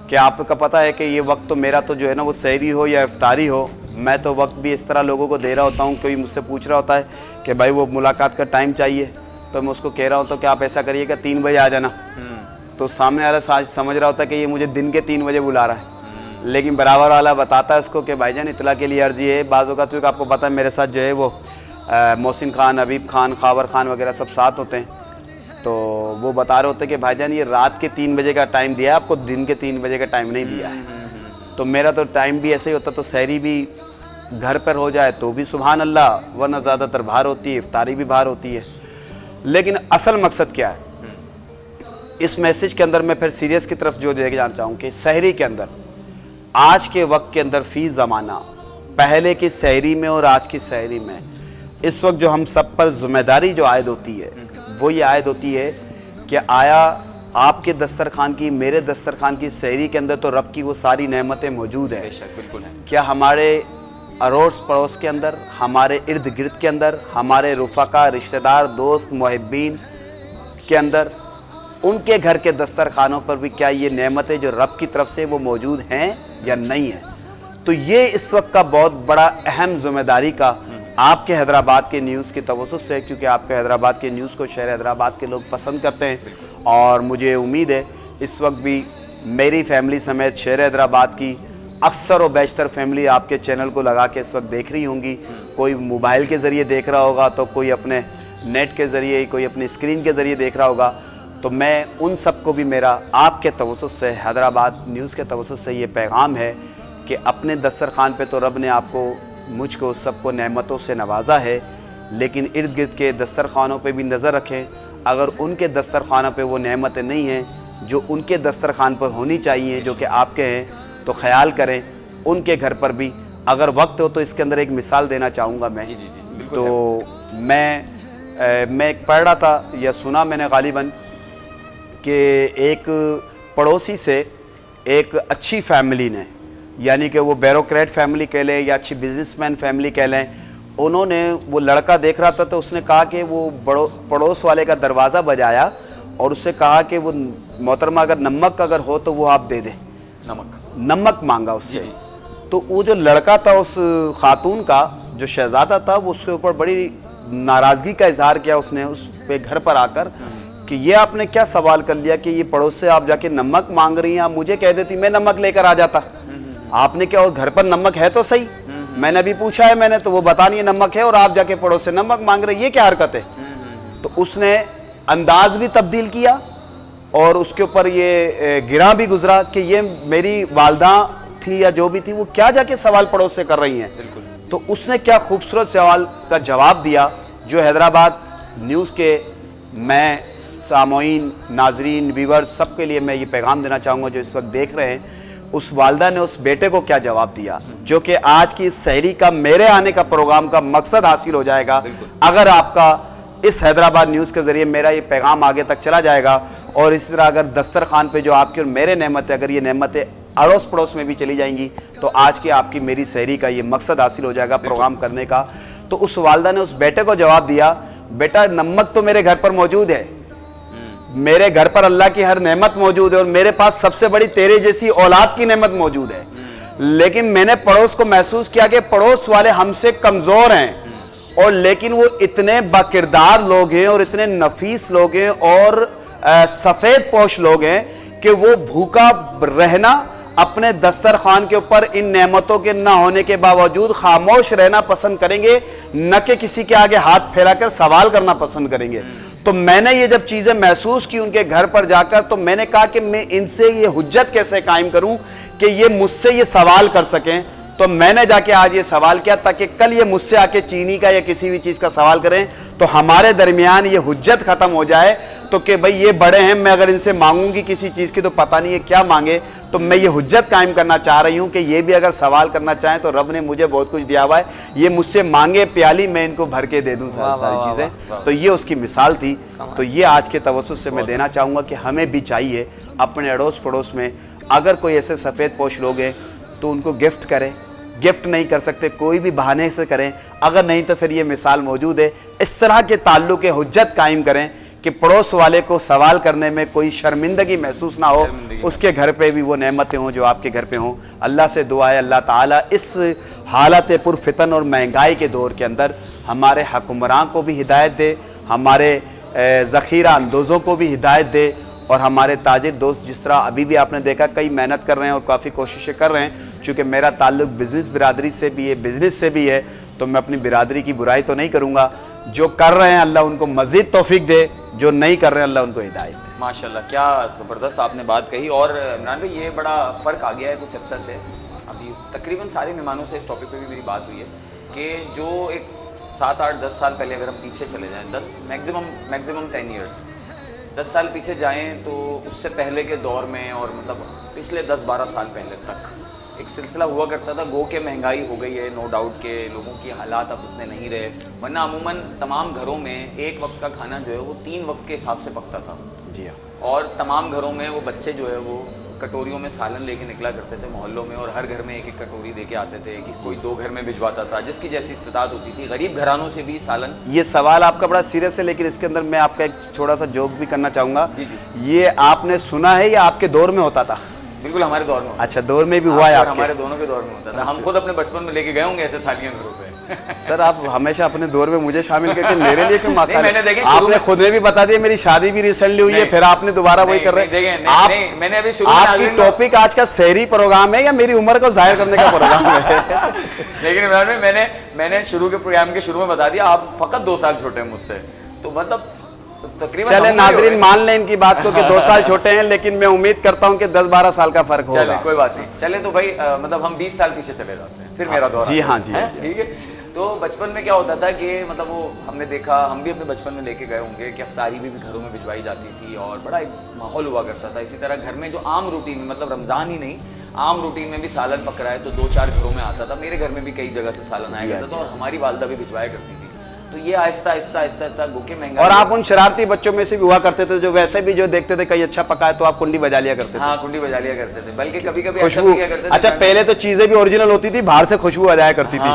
کہ آپ کا پتہ ہے کہ یہ وقت تو میرا تو جو ہے نا وہ سحری ہو یا افطاری ہو، میں تو وقت بھی اس طرح لوگوں کو دے رہا ہوتا ہوں. کوئی مجھ سے پوچھ رہا ہوتا ہے کہ بھائی وہ ملاقات کا ٹائم چاہیے، تو میں اس کو کہہ رہا ہوتا ہوں کہ آپ ایسا کریے کہ 3 بجے آ جانا. تو سامنے والا سمجھ رہا ہوتا ہے کہ یہ مجھے دن کے 3 بجے بلا رہا ہے، لیکن برابر والا بتاتا ہے اس کو کہ بھائی جان اطلاع کے لیے عرضی ہے. بعض اوقات کیونکہ آپ کو پتہ ہے میرے ساتھ جو ہے وہ محسن خان، حبیب خان، خاور خان وغیرہ سب ساتھ ہوتے ہیں. تو وہ بتا رہے ہوتے ہیں کہ بھائی جان یہ رات کے 3 بجے کا ٹائم دیا ہے آپ کو، دن کے 3 بجے کا ٹائم نہیں دیا ہے. تو میرا تو ٹائم بھی ایسے ہی ہوتا، تو سحری بھی گھر پر ہو جائے تو بھی سبحان اللہ، ورنہ زیادہ تر باہر ہوتی ہے، افطاری بھی باہر ہوتی ہے. لیکن اصل مقصد کیا ہے اس میسج کے اندر؟ میں پھر سیریس کی طرف جو دیکھ جانا چاہوں کہ سحری کے اندر آج کے وقت کے اندر فی زمانہ، پہلے کی سحری میں اور آج کی سحری میں اس وقت جو ہم سب پر ذمہ داری جو عائد ہوتی ہے وہ یہ عائد ہوتی ہے کہ آیا آپ کے دسترخوان کی، میرے دسترخوان کی سحری کے اندر تو رب کی وہ ساری نعمتیں موجود ہیں. بالکل ہے. کیا ہمارے اڑوس پڑوس کے اندر، ہمارے ارد گرد کے اندر، ہمارے رفقا، رشتہ دار، دوست، محبین کے اندر، ان کے گھر کے دسترخوانوں پر بھی کیا یہ نعمتیں جو رب کی طرف سے وہ موجود ہیں یا نہیں ہیں؟ تو یہ اس وقت کا بہت بڑا اہم ذمہ داری کا آپ کے حیدرآباد کے نیوز کی توسط سے، کیونکہ آپ کے حیدرآباد کے نیوز کو شہر حیدرآباد کے لوگ پسند کرتے ہیں، اور مجھے امید ہے اس وقت بھی میری فیملی سمیت شہر حیدرآباد کی اکثر و بیشتر فیملی آپ کے چینل کو لگا کے اس وقت دیکھ رہی ہوں گی. کوئی موبائل کے ذریعے دیکھ رہا ہوگا، تو کوئی اپنے نیٹ کے ذریعے، کوئی اپنی اسکرین کے ذریعے دیکھ رہا ہوگا. تو میں ان سب کو بھی میرا آپ کے توسط سے، حیدرآباد نیوز کے توسط سے یہ پیغام ہے کہ اپنے دسترخوان پہ تو رب نے آپ کو، مجھ کو، سب کو نعمتوں سے نوازا ہے، لیکن ارد گرد کے دسترخوانوں پہ بھی نظر رکھیں. اگر ان کے دسترخوانوں پہ وہ نعمتیں نہیں ہیں جو ان کے دسترخوان پر ہونی چاہیے، جو کہ آپ کے ہیں، تو خیال کریں ان کے گھر پر بھی. اگر وقت ہو تو اس کے اندر ایک مثال دینا چاہوں گا میں. تو میں ایک پڑھ رہا تھا یا سنا میں نے غالباً کہ ایک پڑوسی سے ایک اچھی فیملی نے، یعنی کہ وہ بیوروکریٹ فیملی کہہ لیں یا اچھی بزنس مین فیملی کہہ لیں، انہوں نے وہ لڑکا دیکھ رہا تھا تو اس نے کہا کہ وہ پڑوس والے کا دروازہ بجایا اور اس سے کہا کہ وہ محترمہ اگر نمک اگر ہو تو وہ آپ دے دیں. نمک مانگا اس سے. تو وہ جو لڑکا تھا اس خاتون کا جو شہزادہ تھا، وہ اس کے اوپر بڑی ناراضگی کا اظہار کیا اس نے اس پہ گھر پر آ کر کہ یہ آپ نے کیا سوال کر لیا کہ یہ پڑوس سے آپ جا کے نمک مانگ رہی ہیں، آپ مجھے کہہ دیتی میں نمک لے کر آ جاتا. آپ نے کیا، اور گھر پر نمک ہے تو صحیح، میں نے ابھی پوچھا ہے میں نے، تو وہ بتا نہیں ہے نمک ہے اور آپ جا کے پڑوس سے نمک مانگ رہے، یہ کیا حرکت ہے؟ تو اس نے انداز بھی تبدیل کیا اور اس کے اوپر یہ گراں بھی گزرا کہ یہ میری والدہ تھی یا جو بھی تھی، وہ کیا جا کے سوال پڑوس سے کر رہی ہیں. تو اس نے کیا خوبصورت سوال کا جواب دیا جو حیدرآباد نیوز کے میں سامعین، ناظرین، ویور سب کے لیے میں یہ پیغام دینا چاہوں گا جو اس وقت دیکھ رہے ہیں. اس والدہ نے اس بیٹے کو کیا جواب دیا جو کہ آج کی اس سحری کا، میرے آنے کا پروگرام کا مقصد حاصل ہو جائے گا اگر آپ کا اس حیدرآباد نیوز کے ذریعے میرا یہ پیغام آگے تک چلا جائے گا. اور اس طرح اگر دسترخوان پہ جو آپ کی اور میرے نعمت ہے، اگر یہ نعمتیں اڑوس پڑوس میں بھی چلی جائیں گی تو آج کی آپ کی میری سحری کا یہ مقصد حاصل ہو جائے گا پروگرام کرنے کا. تو اس والدہ نے اس بیٹے کو جواب دیا، بیٹا نمک تو میرے گھر پر موجود ہے، میرے گھر پر اللہ کی ہر نعمت موجود ہے اور میرے پاس سب سے بڑی تیرے جیسی اولاد کی نعمت موجود ہے، لیکن میں نے پڑوس کو محسوس کیا کہ پڑوس والے ہم سے کمزور ہیں، اور لیکن وہ اتنے باکردار لوگ ہیں اور اتنے نفیس لوگ ہیں اور سفید پوش لوگ ہیں کہ وہ بھوکا رہنا اپنے دسترخوان کے اوپر ان نعمتوں کے نہ ہونے کے باوجود خاموش رہنا پسند کریں گے، نہ کہ کسی کے آگے ہاتھ پھیلا کر سوال کرنا پسند کریں گے۔ تو میں نے یہ جب چیزیں محسوس کی ان کے گھر پر جا کر، تو میں نے کہا کہ میں ان سے یہ حجت کیسے قائم کروں کہ یہ مجھ سے یہ سوال کر سکیں۔ تو میں نے جا کے آج یہ سوال کیا تاکہ کل یہ مجھ سے آ کے چینی کا یا کسی بھی چیز کا سوال کریں تو ہمارے درمیان یہ حجت ختم ہو جائے، تو کہ بھئی یہ بڑے ہیں، میں اگر ان سے مانگوں گی کسی چیز کی تو پتہ نہیں ہے کیا مانگے۔ تو میں یہ حجت قائم کرنا چاہ رہی ہوں کہ یہ بھی اگر سوال کرنا چاہیں تو رب نے مجھے بہت کچھ دیا ہوا ہے، یہ مجھ سے مانگے پیالی میں ان کو بھر کے دے دوں ساری چیزیں۔ تو یہ اس کی مثال تھی۔ تو یہ آج کے توسط سے میں دینا چاہوں گا کہ ہمیں بھی چاہیے اپنے اڑوس پڑوس میں اگر کوئی ایسے سفید پوش لوگ ہیں تو ان کو گفٹ کریں، گفٹ نہیں کر سکتے کوئی بھی بہانے سے کریں، اگر نہیں تو پھر یہ مثال موجود ہے، اس طرح کے تعلق حجت قائم کریں کہ پڑوس والے کو سوال کرنے میں کوئی شرمندگی محسوس نہ ہو، اس کے گھر پہ بھی وہ نعمتیں ہوں جو آپ کے گھر پہ ہوں۔ اللہ سے دعا ہے اللہ تعالیٰ اس حالت پر فتن اور مہنگائی کے دور کے اندر ہمارے حکمراں کو بھی ہدایت دے، ہمارے ذخیرہ اندوزوں کو بھی ہدایت دے، اور ہمارے تاجر دوست جس طرح ابھی بھی آپ نے دیکھا کئی محنت کر رہے ہیں اور کافی کوششیں کر رہے ہیں، چونکہ میرا تعلق بزنس برادری سے بھی ہے، بزنس سے بھی ہے، تو میں اپنی برادری کی برائی تو نہیں کروں گا۔ جو کر رہے ہیں اللہ ان کو مزید توفیق دے، جو نہیں کر رہے ہیں اللہ ان کو ہدایت دے۔ ماشاءاللہ کیا زبردست آپ نے بات کہی۔ اور عمران بھائی یہ بڑا فرق آ گیا ہے کچھ عرصہ سے، ابھی تقریباً سارے مہمانوں سے اس ٹاپک پہ بھی میری بات ہوئی ہے کہ جو ایک 7 8 10 سال پہلے اگر ہم پیچھے چلے جائیں، 10 میکزیمم 10 ایئرس 10 سال پیچھے جائیں تو اس سے پہلے کے دور میں اور مطلب پچھلے 10 12 سال پہلے تک ایک سلسلہ ہوا کرتا تھا، گو کہ مہنگائی ہو گئی ہے، نو ڈاؤٹ کہ لوگوں کی حالات اب اتنے نہیں رہے، ورنہ عموماً تمام گھروں میں ایک وقت کا کھانا جو ہے وہ 3 وقت کے حساب سے پکتا تھا۔ جی ہاں۔ اور تمام گھروں میں وہ بچے جو ہے وہ کٹوریوں میں سالن لے کے نکلا کرتے تھے محلوں میں، اور ہر گھر میں ایک ایک کٹوری دے کے آتے تھے، کہ کوئی 2 گھر میں بھجواتا تھا جس کی جیسی استطاعت ہوتی تھی۔ غریب گھرانوں سے بھی سالن۔ یہ سوال آپ کا بڑا سیریس ہے، لیکن اس کے اندر میں آپ کا ایک چھوٹا سا جوک بھی کرنا چاہوں گا۔ جی جی۔ یہ آپ نے سنا ہے یا آپ کے دور میں ہوتا تھا؟ بالکل ہمارے دور میں۔ اچھا، دور میں بھی ہوا ہے آپ کے؟ ہمارے دونوں کے دور میں ہوتا تھا، ہم خود اپنے بچپن میں لے کے گئے ہوں گے ایسے تھالیاں گھروں پہ۔ سر آپ ہمیشہ اپنے دور میں مجھے شامل کر کے میرے لیے کیوں نہیں، میں نے دیکھیں آپ نے خود میں بھی بتا دیا میری شادی بھی ریسنٹلی ہوئی ہے، پھر آپ نے دوبارہ وہی کر رہے ہیں۔ میں نے ابھی شروع آپ کی ٹاپک آج کا سحری پروگرام ہے یا میری عمر کو ظاہر کرنے کا پروگرام ہے؟ لیکن عمران بھائی میں نے شروع کے پروگرام کے شروع میں بتا دیا آپ فقط 2 سال چھوٹے ہیں مجھ سے، تو مطلب تقریباً چلے ناظرین مان لیں ان کی بات کو کہ 2 سال چھوٹے ہیں، لیکن میں امید کرتا ہوں کہ 10 12 سال کا فرق ہوگا۔ چلے کوئی بات نہیں، چلے تو بھائی مطلب ہم 20 سال پیچھے چلے جاتے ہیں، پھر میرا دور۔ جی ہاں جی ٹھیک ہے۔ تو بچپن میں کیا ہوتا تھا کہ مطلب وہ ہم نے دیکھا، ہم بھی اپنے بچپن میں لے کے گئے ہوں گے کہ افطاری بھی گھروں میں بھجوائی جاتی تھی اور بڑا ایک ماحول ہوا کرتا تھا۔ اسی طرح گھر میں جو عام روٹین میں مطلب رمضان ہی نہیں، عام روٹین میں بھی سالن پک رہا ہے تو 2 4 گھروں میں آتا تھا۔ میرے گھر میں بھی کئی جگہ سے سالن آیا کرتا تھا اور ہماری والدہ بھی بھجوایا کرتی تھی۔ تو یہ آہستہ آہستہ آہستہ آہستہ گو کہ مہنگائی۔ اور آپ ان شرارتی بچوں میں سے بھی ہوا کرتے تھے جو ویسے بھی جو دیکھتے تھے کہیں اچھا پکا ہے تو آپ کنڈی بجا لیا کرتے تھے؟ ہاں کنڈی بجا لیا کرتے تھے، بلکہ کبھی کبھی خوشبو۔ اچھا پہلے تو چیزیں بھی اوریجنل ہوتی تھی، باہر سے خوشبو آ جایا کرتی تھی،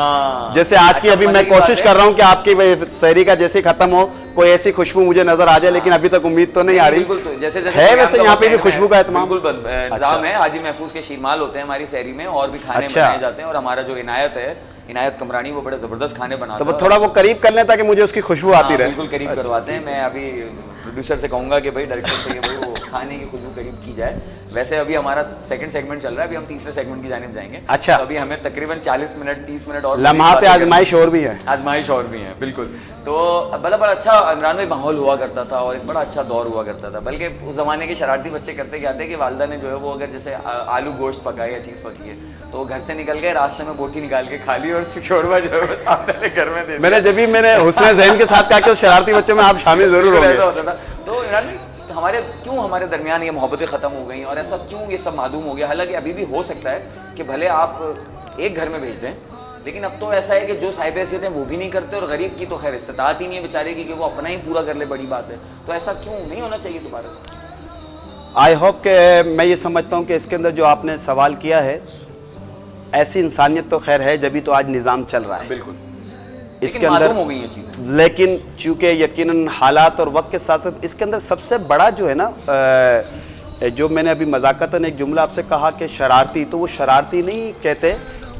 جیسے آج کی ابھی میں کوشش کر رہا ہوں کہ آپ کی سحری کا جیسے ختم ہو کوئی ایسی خوشبو مجھے نظر آ جائے، لیکن ابھی تک امید تو نہیں آ رہی۔ بالکل، جیسے ہے ویسے یہاں پہ بھی خوشبو کا اہتمام؟ بالکل انتظام ہے، حاجی محفوظ کے شیرمال ہوتے ہیں ہماری سحری میں، اور بھی کھانے بنائے جاتے ہیں، اور ہمارا جو عنایت ہے، عنایت کمرانی، وہ بڑے زبردست کھانے بناتا ہے۔ تو تھوڑا وہ قریب کر لیں تاکہ مجھے اس کی خوشبو آتی رہے۔ بالکل قریب کرواتے ہیں، میں ابھی پروڈیوسر سے کہوں گا کہ بھائی ڈائریکٹر سے کہ وہ کھانے کی خوشبو قریب کی جائے۔ ویسے ابھی ہمارا 2nd سیگمنٹ چل رہا ہے، ابھی ہم 3رے سیگمنٹ کی جانب جائیں گے۔ اچھا، ابھی ہمیں تقریباً 40 منٹ 30 منٹ اور لمحات آزمائش اور بھی ہے۔ آزمائش اور بھی ہے، بالکل۔ تو بڑا اچھا عمران بھائی ماحول ہوا کرتا تھا اور ایک بڑا اچھا دور ہوا کرتا تھا، بلکہ اس زمانے کے شرارتی بچے کرتے کیا تھے کہ والدہ نے جو ہے وہ اگر جیسے آلو گوشت پکا یا چیز پکی ہے تو وہ گھر سے نکل گئے، راستے میں بوٹی نکال کے کھا لی اور شوربہ جو ہے وہ سامنے گھر میں دے دیا۔ میں نے حسن ذہن کے ساتھ کہا کہ شرارتی بچوں میں آپ شامل ضرور ہوں گے۔ ایسا ہوتا تھا۔ تو عمران بھائی ہمارے درمیان یہ محبتیں ختم ہو گئیں اور ایسا کیوں یہ سب معدوم ہو گیا؟ حالانکہ ابھی بھی ہو سکتا ہے کہ بھلے آپ ایک گھر میں بھیج دیں، لیکن اب تو ایسا ہے کہ جو صاحب حیثیت ہیں وہ بھی نہیں کرتے، اور غریب کی تو خیر استطاعت ہی نہیں ہے بیچارے کی کہ وہ اپنا ہی پورا کر لے، بڑی بات ہے۔ تو ایسا کیوں نہیں ہونا چاہیے دوبارہ سے؟ آئی ہوپ کہ میں یہ سمجھتا ہوں کہ اس کے اندر جو آپ نے سوال کیا ہے، ایسی انسانیت تو خیر ہے جبھی تو آج نظام چل رہا ہے۔ بالکل، اس کے اندر ہو گئی یہ چیزیں، لیکن چونکہ یقیناً حالات اور وقت کے ساتھ ساتھ اس کے اندر سب سے بڑا جو ہے نا، جو میں نے ابھی مذاکرتاً ایک جملہ آپ سے کہا کہ شرارتی، تو وہ شرارتی نہیں کہتے،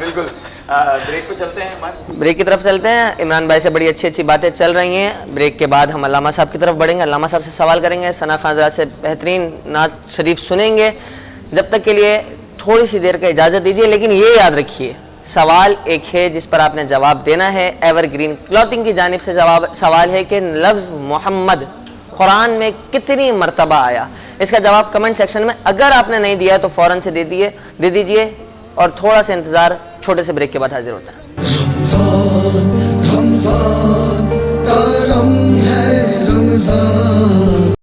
بالکل بریک پہ چلتے ہیں عمران. بریک کی طرف چلتے ہیں. عمران بھائی سے بڑی اچھی اچھی باتیں چل رہی ہیں. بریک کے بعد ہم علامہ صاحب کی طرف بڑھیں گے, علامہ صاحب سے سوال کریں گے, ثنا خان حضرات سے بہترین نعت شریف سنیں گے. جب تک کے لیے تھوڑی سی دیر کا اجازت دیجیے, لیکن یہ یاد رکھیے سوال ایک ہے جس پر آپ نے جواب دینا ہے. ایور گرین کلوتھنگ کی جانب سے سوال ہے کہ لفظ محمد قرآن میں کتنی مرتبہ آیا. اس کا جواب کمنٹ سیکشن میں اگر آپ نے نہیں دیا تو فوراً سے دے دیجئے, اور تھوڑا سا انتظار, چھوٹے سے بریک کے بعد حاضر ہوتا ہے. رمضان کرم ہے رمضان.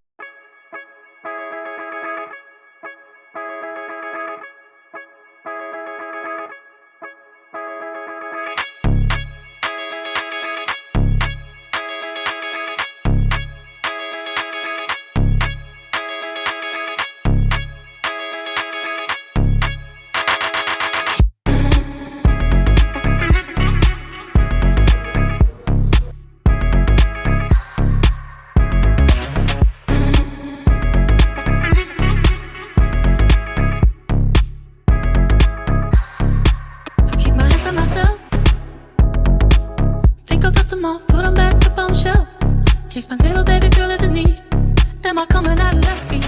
Keep my hands on myself. Think I'll dust them off, put them back up on the shelf. Case my little baby girl is in need. Am I coming out of left field?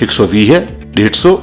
120 150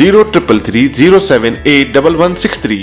0333078163.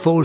4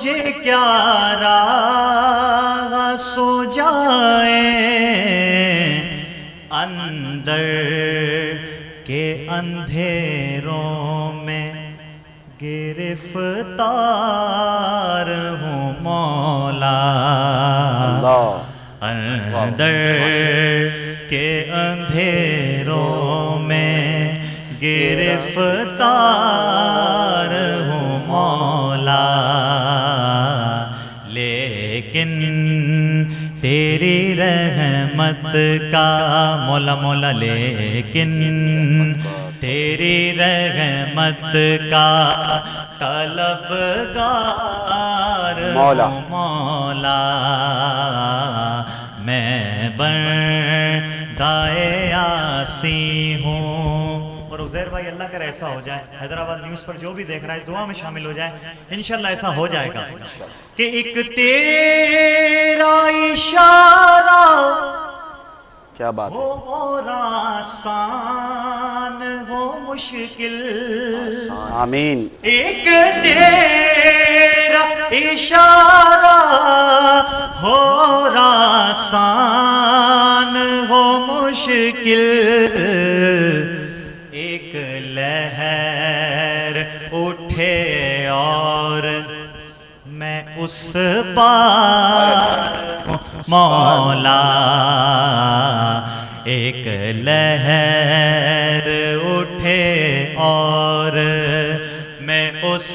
مجھے کیا راہ سو جائے اندر کے اندھیروں میں گرفتار ہوں مولا اندر کے اندھیروں میں گرفتار ہوں مولا لیکن تیری رحمت کا مولا مولا لیکن تیری رحمت کا طلبگار ہوں مولا میں بندۂ آسی ہوں. اور عزیر بھائی اللہ کر ایسا ہو جائے حیدرآباد نیوز پر جو بھی دیکھ رہا ہے اس دعا میں شامل ہو جائے انشاءاللہ ایسا ہو جائے گا کہ ایک تیرا اشارہ کیا بات ہو اور آسان ہو مشکل آمین. ایک تیرا اشارہ ہو اور آسان ہو مشکل ایک لہر اٹھے اور میں اس پار مولا ایک لہر اٹھے اور میں اس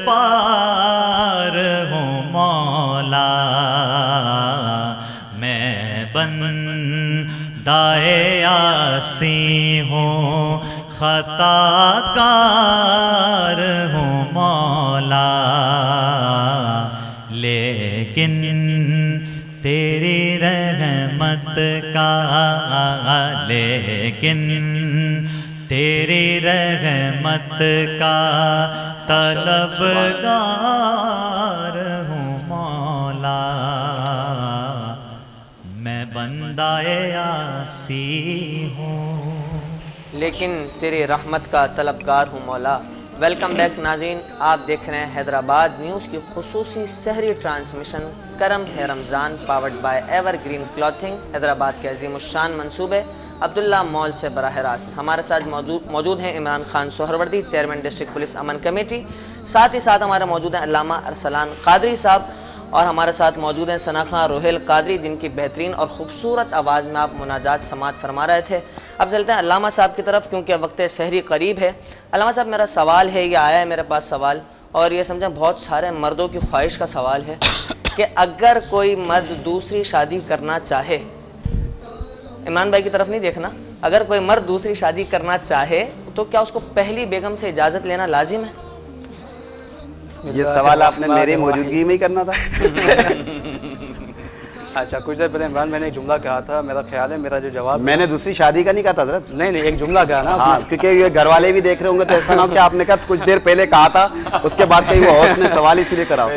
پار ہوں مولا میں بندۂ آسی ہوں خطا کار ہوں مولا لیکن تیری رحمت کا لیکن تیری رحمت کا طلبگار ہوں مولا میں بندۂ آسی ہوں لیکن تیری رحمت کا طلبگار ہوں مولا. ویلکم بیک ناظرین، آپ دیکھ رہے ہیں حیدرآباد نیوز کی خصوصی سحری ٹرانسمیشن کرم ہے Ramzan powered by evergreen clothing Hyderabad کے عظیم الشان منصوبے عبداللہ مال سے براہ راست. ہمارے ساتھ موجود ہیں عمران خان سہروردی، چیئرمین ڈسٹرکٹ پولیس امن کمیٹی. ساتھ ہی ساتھ ہمارے موجود ہیں علامہ ارسلان قادری صاحب اور ہمارے ساتھ موجود ہیں ثنا خان روہیل قادری جن کی بہترین اور خوبصورت آواز میں آپ مناجات سماعت فرما رہے تھے. اب چلتے ہیں علامہ صاحب کی طرف کیونکہ وقت سحری قریب ہے. علامہ صاحب میرا سوال ہے، یہ آیا ہے میرے پاس سوال اور یہ سمجھیں بہت سارے مردوں کی خواہش کا سوال ہے کہ اگر کوئی مرد دوسری شادی کرنا چاہے، عمران بھائی کی طرف نہیں دیکھنا، اگر کوئی مرد دوسری شادی کرنا چاہے تو کیا اس کو پہلی بیگم سے اجازت لینا لازم ہے؟ یہ سوال آپ نے میری موجودگی میں ہی کرنا تھا. اچھا کچھ دیر پہلے عمران میں نے ایک جملہ کہا تھا، میرا خیال ہے میرا جو جواب میں نے دوسری شادی کا نہیں کہا تھا حضرت. نہیں ایک جملہ کہا نا. ہاں کیونکہ یہ گھر والے بھی دیکھ رہے ہوں گے تو ایسا نہ ہو کہ آپ نے کہا کچھ دیر پہلے کہا تھا اس کے بعد کہیں وہ ہوش نے سوال اسی لیے کرا.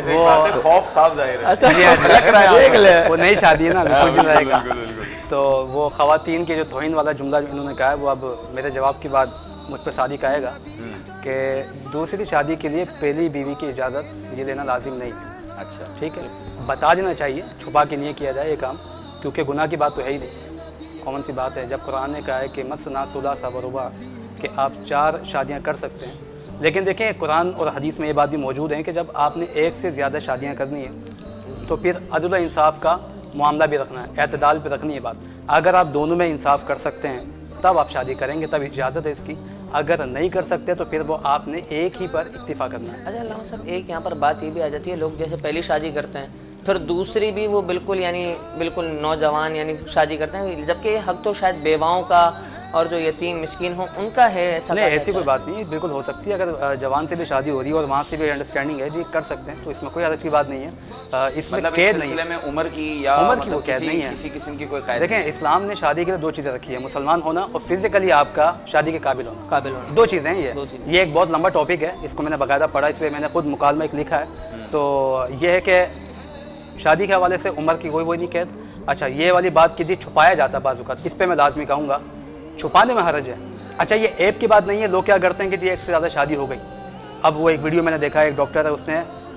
خوف صاف ظاہر ہے. وہ نئی شادی ہے نا کچھ دن رہے گا. تو وہ خواتین کے جو توہین والا جملہ جو انہوں نے کہا ہے وہ اب میرے جواب کے بعد مجھ پہ صادق آئے گا کہ دوسری شادی کے لیے پہلی بیوی کی اجازت یہ لینا لازم نہیں ہے. اچھا ٹھیک ہے، بتا دینا چاہیے، چھپا کے نہیں کیا جائے یہ کام کیونکہ گناہ کی بات تو ہے ہی نہیں، کامن سی بات ہے. جب قرآن نے کہا ہے کہ مثنی ثلاث ورباع کہ آپ 4 شادیاں کر سکتے ہیں، لیکن دیکھیں قرآن اور حدیث میں یہ بات بھی موجود ہے کہ جب آپ نے ایک سے زیادہ شادیاں کرنی ہیں تو پھر عدل و انصاف کا معاملہ بھی رکھنا ہے، اعتدال پہ رکھنی ہے بات. اگر آپ دونوں میں انصاف کر سکتے ہیں تب آپ شادی کریں گے، تب اجازت ہے اس کی. اگر نہیں کر سکتے تو پھر وہ آپ نے ایک ہی پر اکتفا کرنا ہے. اچھا علامہ صاحب ایک یہاں پر بات یہ بھی آ جاتی ہے، لوگ جیسے پہلی شادی کرتے ہیں پھر دوسری بھی وہ بالکل نوجوان شادی کرتے ہیں، جبکہ یہ حق تو شاید بیواؤں کا اور جو یتیم مسکین ہوں ان کا ہے. نہیں ایسی کوئی بات نہیں، بالکل ہو سکتی ہے. اگر جوان سے بھی شادی ہو رہی ہے اور وہاں سے بھی انڈرسٹینڈنگ ہے جی کر سکتے ہیں تو اس میں کوئی حرج کی بات نہیں ہے. اس میں قید نہیں ہے، عمر کی یا وہ قید نہیں ہے، کسی قسم کی کوئی قید. دیکھیں اسلام نے شادی کے لیے 2 چیزیں رکھی ہیں، مسلمان ہونا اور فزیکلی آپ کا شادی کے قابل ہونا. 2 چیزیں ہیں. یہ ایک بہت لمبا ٹاپک ہے، اس کو میں نے باقاعدہ پڑھا، اس پہ میں نے خود مکالمہ ایک لکھا ہے. تو یہ ہے کہ شادی کے حوالے سے عمر کی کوئی نہیں قید. اچھا یہ والی بات کی جی چھپایا جاتا ہے بعض اوقات، اس پہ میں لازمی کہوں گا چھپانے میں حرج ہے. اچھا یہ ایپ کی بات نہیں ہے، لوگ کیا کرتے ہیں کہ جی ایک سے زیادہ شادی ہو گئی. اب وہ ایک ویڈیو میں نے دیکھا ہے، ایک ڈاکٹر ہے اس نے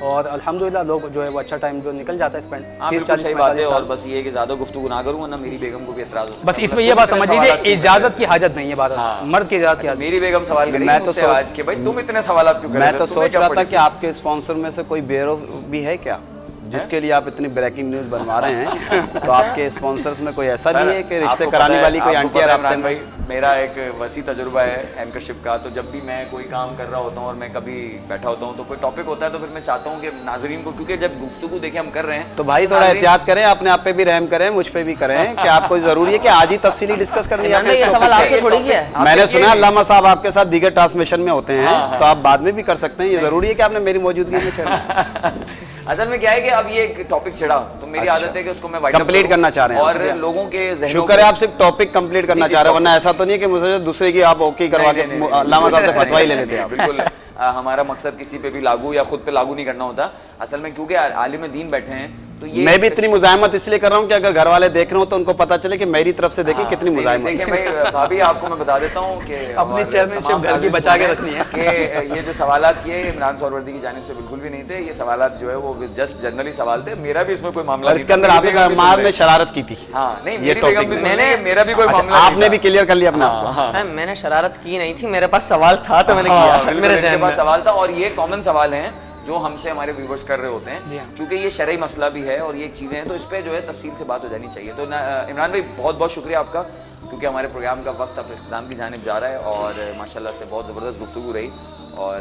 اور الحمدللہ لوگ جو ہے وہ اچھا ٹائم جو نکل جاتا ہے اسپینڈ. ہاں بالکل صحیح بات ہے. اور بس یہ کہ زیادہ گفتگو نہ کروں ورنہ میری بیگم کو بھی اعتراض ہو سکتا ہے. بس اس میں یہ بات سمجھ لیجیے اجازت کی حاجت نہیں ہے, بات مرد کی اجازت کی حاجت. میری بیگم سوال کری مجھ سے آج کہ بھائی تم اتنے سوالات کیوں کر رہے ہو. میں تو سوچ رہا تھا کہ آپ کے اسپانسر میں سے کوئی بیورو بھی ہے کیا جس کے لیے آپ اتنی بریکنگ نیوز بنوا رہے ہیں, تو آپ کے اسپانسرز میں کوئی ایسا بھی ہے کہ رشتے کرانے والی کوئی آنٹی ہے؟ عمران بھائی میرا ایک وسیع تجربہ ہے اینکرشپ کا, تو جب بھی میں کوئی کام کر رہا ہوتا ہوں اور میں کبھی بیٹھا ہوتا ہوں تو کوئی ٹاپک ہوتا ہے تو پھر میں چاہتا ہوں کہ ناظرین کو, کیونکہ جب گفتگو دیکھیں ہم کر رہے ہیں تو بھائی تھوڑا احتیاط کریں, اپنے آپ پہ بھی رحم کریں, مجھ پہ بھی کریں کہ آپ کو ضروری ہے کہ آج ہی تفصیلی ڈسکس کرنی ہے. یہ سوال آپ سے تھوڑی کیا ہے, میں نے سنا علامہ صاحب آپ کے ساتھ دیگر ٹرانسمیشن میں ہوتے ہیں تو آپ بعد میں بھی کر سکتے ہیں, یہ ضروری ہے کہ آپ نے میری موجودگی میں کرنا. اصل میں کیا ہے کہ اب یہ ایک ٹاپک چھڑا تو میری عادت ہے کہ اس کو میں کمپلیٹ کرنا چاہ رہے ہیں اور لوگوں کے ذہنوں شکر ہے آپ صرف ٹاپک کمپلیٹ کرنا چاہ رہے ہیں, ورنہ ایسا تو نہیں ہے کہ مجھے دوسرے کی آپ اوکے کروا کے علامہ صاحب سے فتویٰ ہی لے لیتے ہیں. بالکل ہمارا مقصد کسی پہ بھی لاگو یا خود پہ لاگو نہیں کرنا ہوتا. اصل میں کیونکہ عالم دین بیٹھے ہیں تو یہ میں بھی اتنی مزاحمت اس لیے کر رہا ہوں کہ اگر گھر والے دیکھ رہے ہوں تو ان کو پتہ چلے کہ میری طرف سے دیکھیں کتنی مزاحمت. دیکھیں بھائی بھابھی آپ کو میں بتا دیتا ہوں کہ اپنی چیئرمین گھر کی بچا کے رکھنی ہے کہ یہ جو سوالات کیے عمران سہروردی کی جانب سے بالکل بھی نہیں تھے. یہ سوالات جو ہے وہ جسٹ جنرلی سوال تھے, میرا بھی اس میں کوئی معاملہ نہیں. اس کے اندر آپ نے مار میں شرارت کی تھی. ہاں نہیں میری بیگم بھی میرا بھی کوئی معاملہ آپ نے بھی کلیئر کر لیا اپنا. میں نے شرارت کی نہیں تھی, میرے پاس سوال تھا تو میں نے کیا, میرے ذہن میں سوال تھا. اور یہ کامن سوال ہیں جو ہم سے ہمارے ویورز کر رہے ہوتے ہیں کیونکہ یہ شرعی مسئلہ بھی ہے اور یہ ایک چیزیں ہیں تو اس پہ جو ہے تفصیل سے بات ہو جانی چاہیے. تو عمران بھائی بہت بہت شکریہ آپ کا, کیونکہ ہمارے پروگرام کا وقت اب اختتام کی جانب جا رہا ہے اور ماشاءاللہ سے بہت زبردست گفتگو رہی اور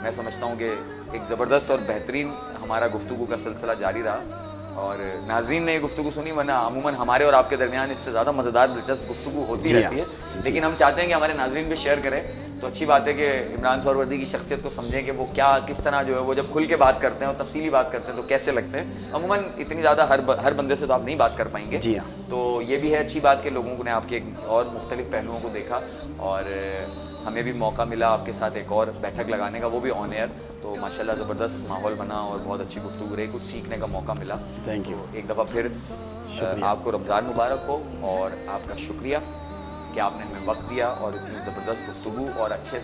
میں سمجھتا ہوں کہ ایک زبردست اور بہترین ہمارا گفتگو کا سلسلہ جاری رہا اور ناظرین نے یہ گفتگو سنی, ورنہ عموماً ہمارے اور آپ کے درمیان اس سے زیادہ مزیدار دلچسپ گفتگو ہوتی رہتی ہے, لیکن ہم چاہتے ہیں کہ ہمارے ناظرین بھی شیئر کریں. تو اچھی بات ہے کہ عمران سہروردی کی شخصیت کو سمجھیں کہ وہ کیا کس طرح جو ہے وہ جب کھل کے بات کرتے ہیں اور تفصیلی بات کرتے ہیں تو کیسے لگتے ہیں. عموماً اتنی زیادہ ہر بندے سے تو آپ نہیں بات کر پائیں گے. جی ہاں, تو یہ بھی ہے اچھی بات کہ لوگوں نے آپ کے اور مختلف پہلوؤں کو دیکھا اور ہمیں بھی موقع ملا آپ کے ساتھ ایک اور بیٹھک لگانے کا, وہ بھی آن ایئر. تو ماشاءاللہ زبردست ماحول بنا اور بہت اچھی گفتگو رہی, کچھ سیکھنے کا موقع ملا. Thank you. ایک دفعہ پھر آپ کو رمضان مبارک ہو اور آپ کا شکریہ کہ آپ نے ہمیں وقت دیا اور اتنی زبردست گفتگو اور اچھے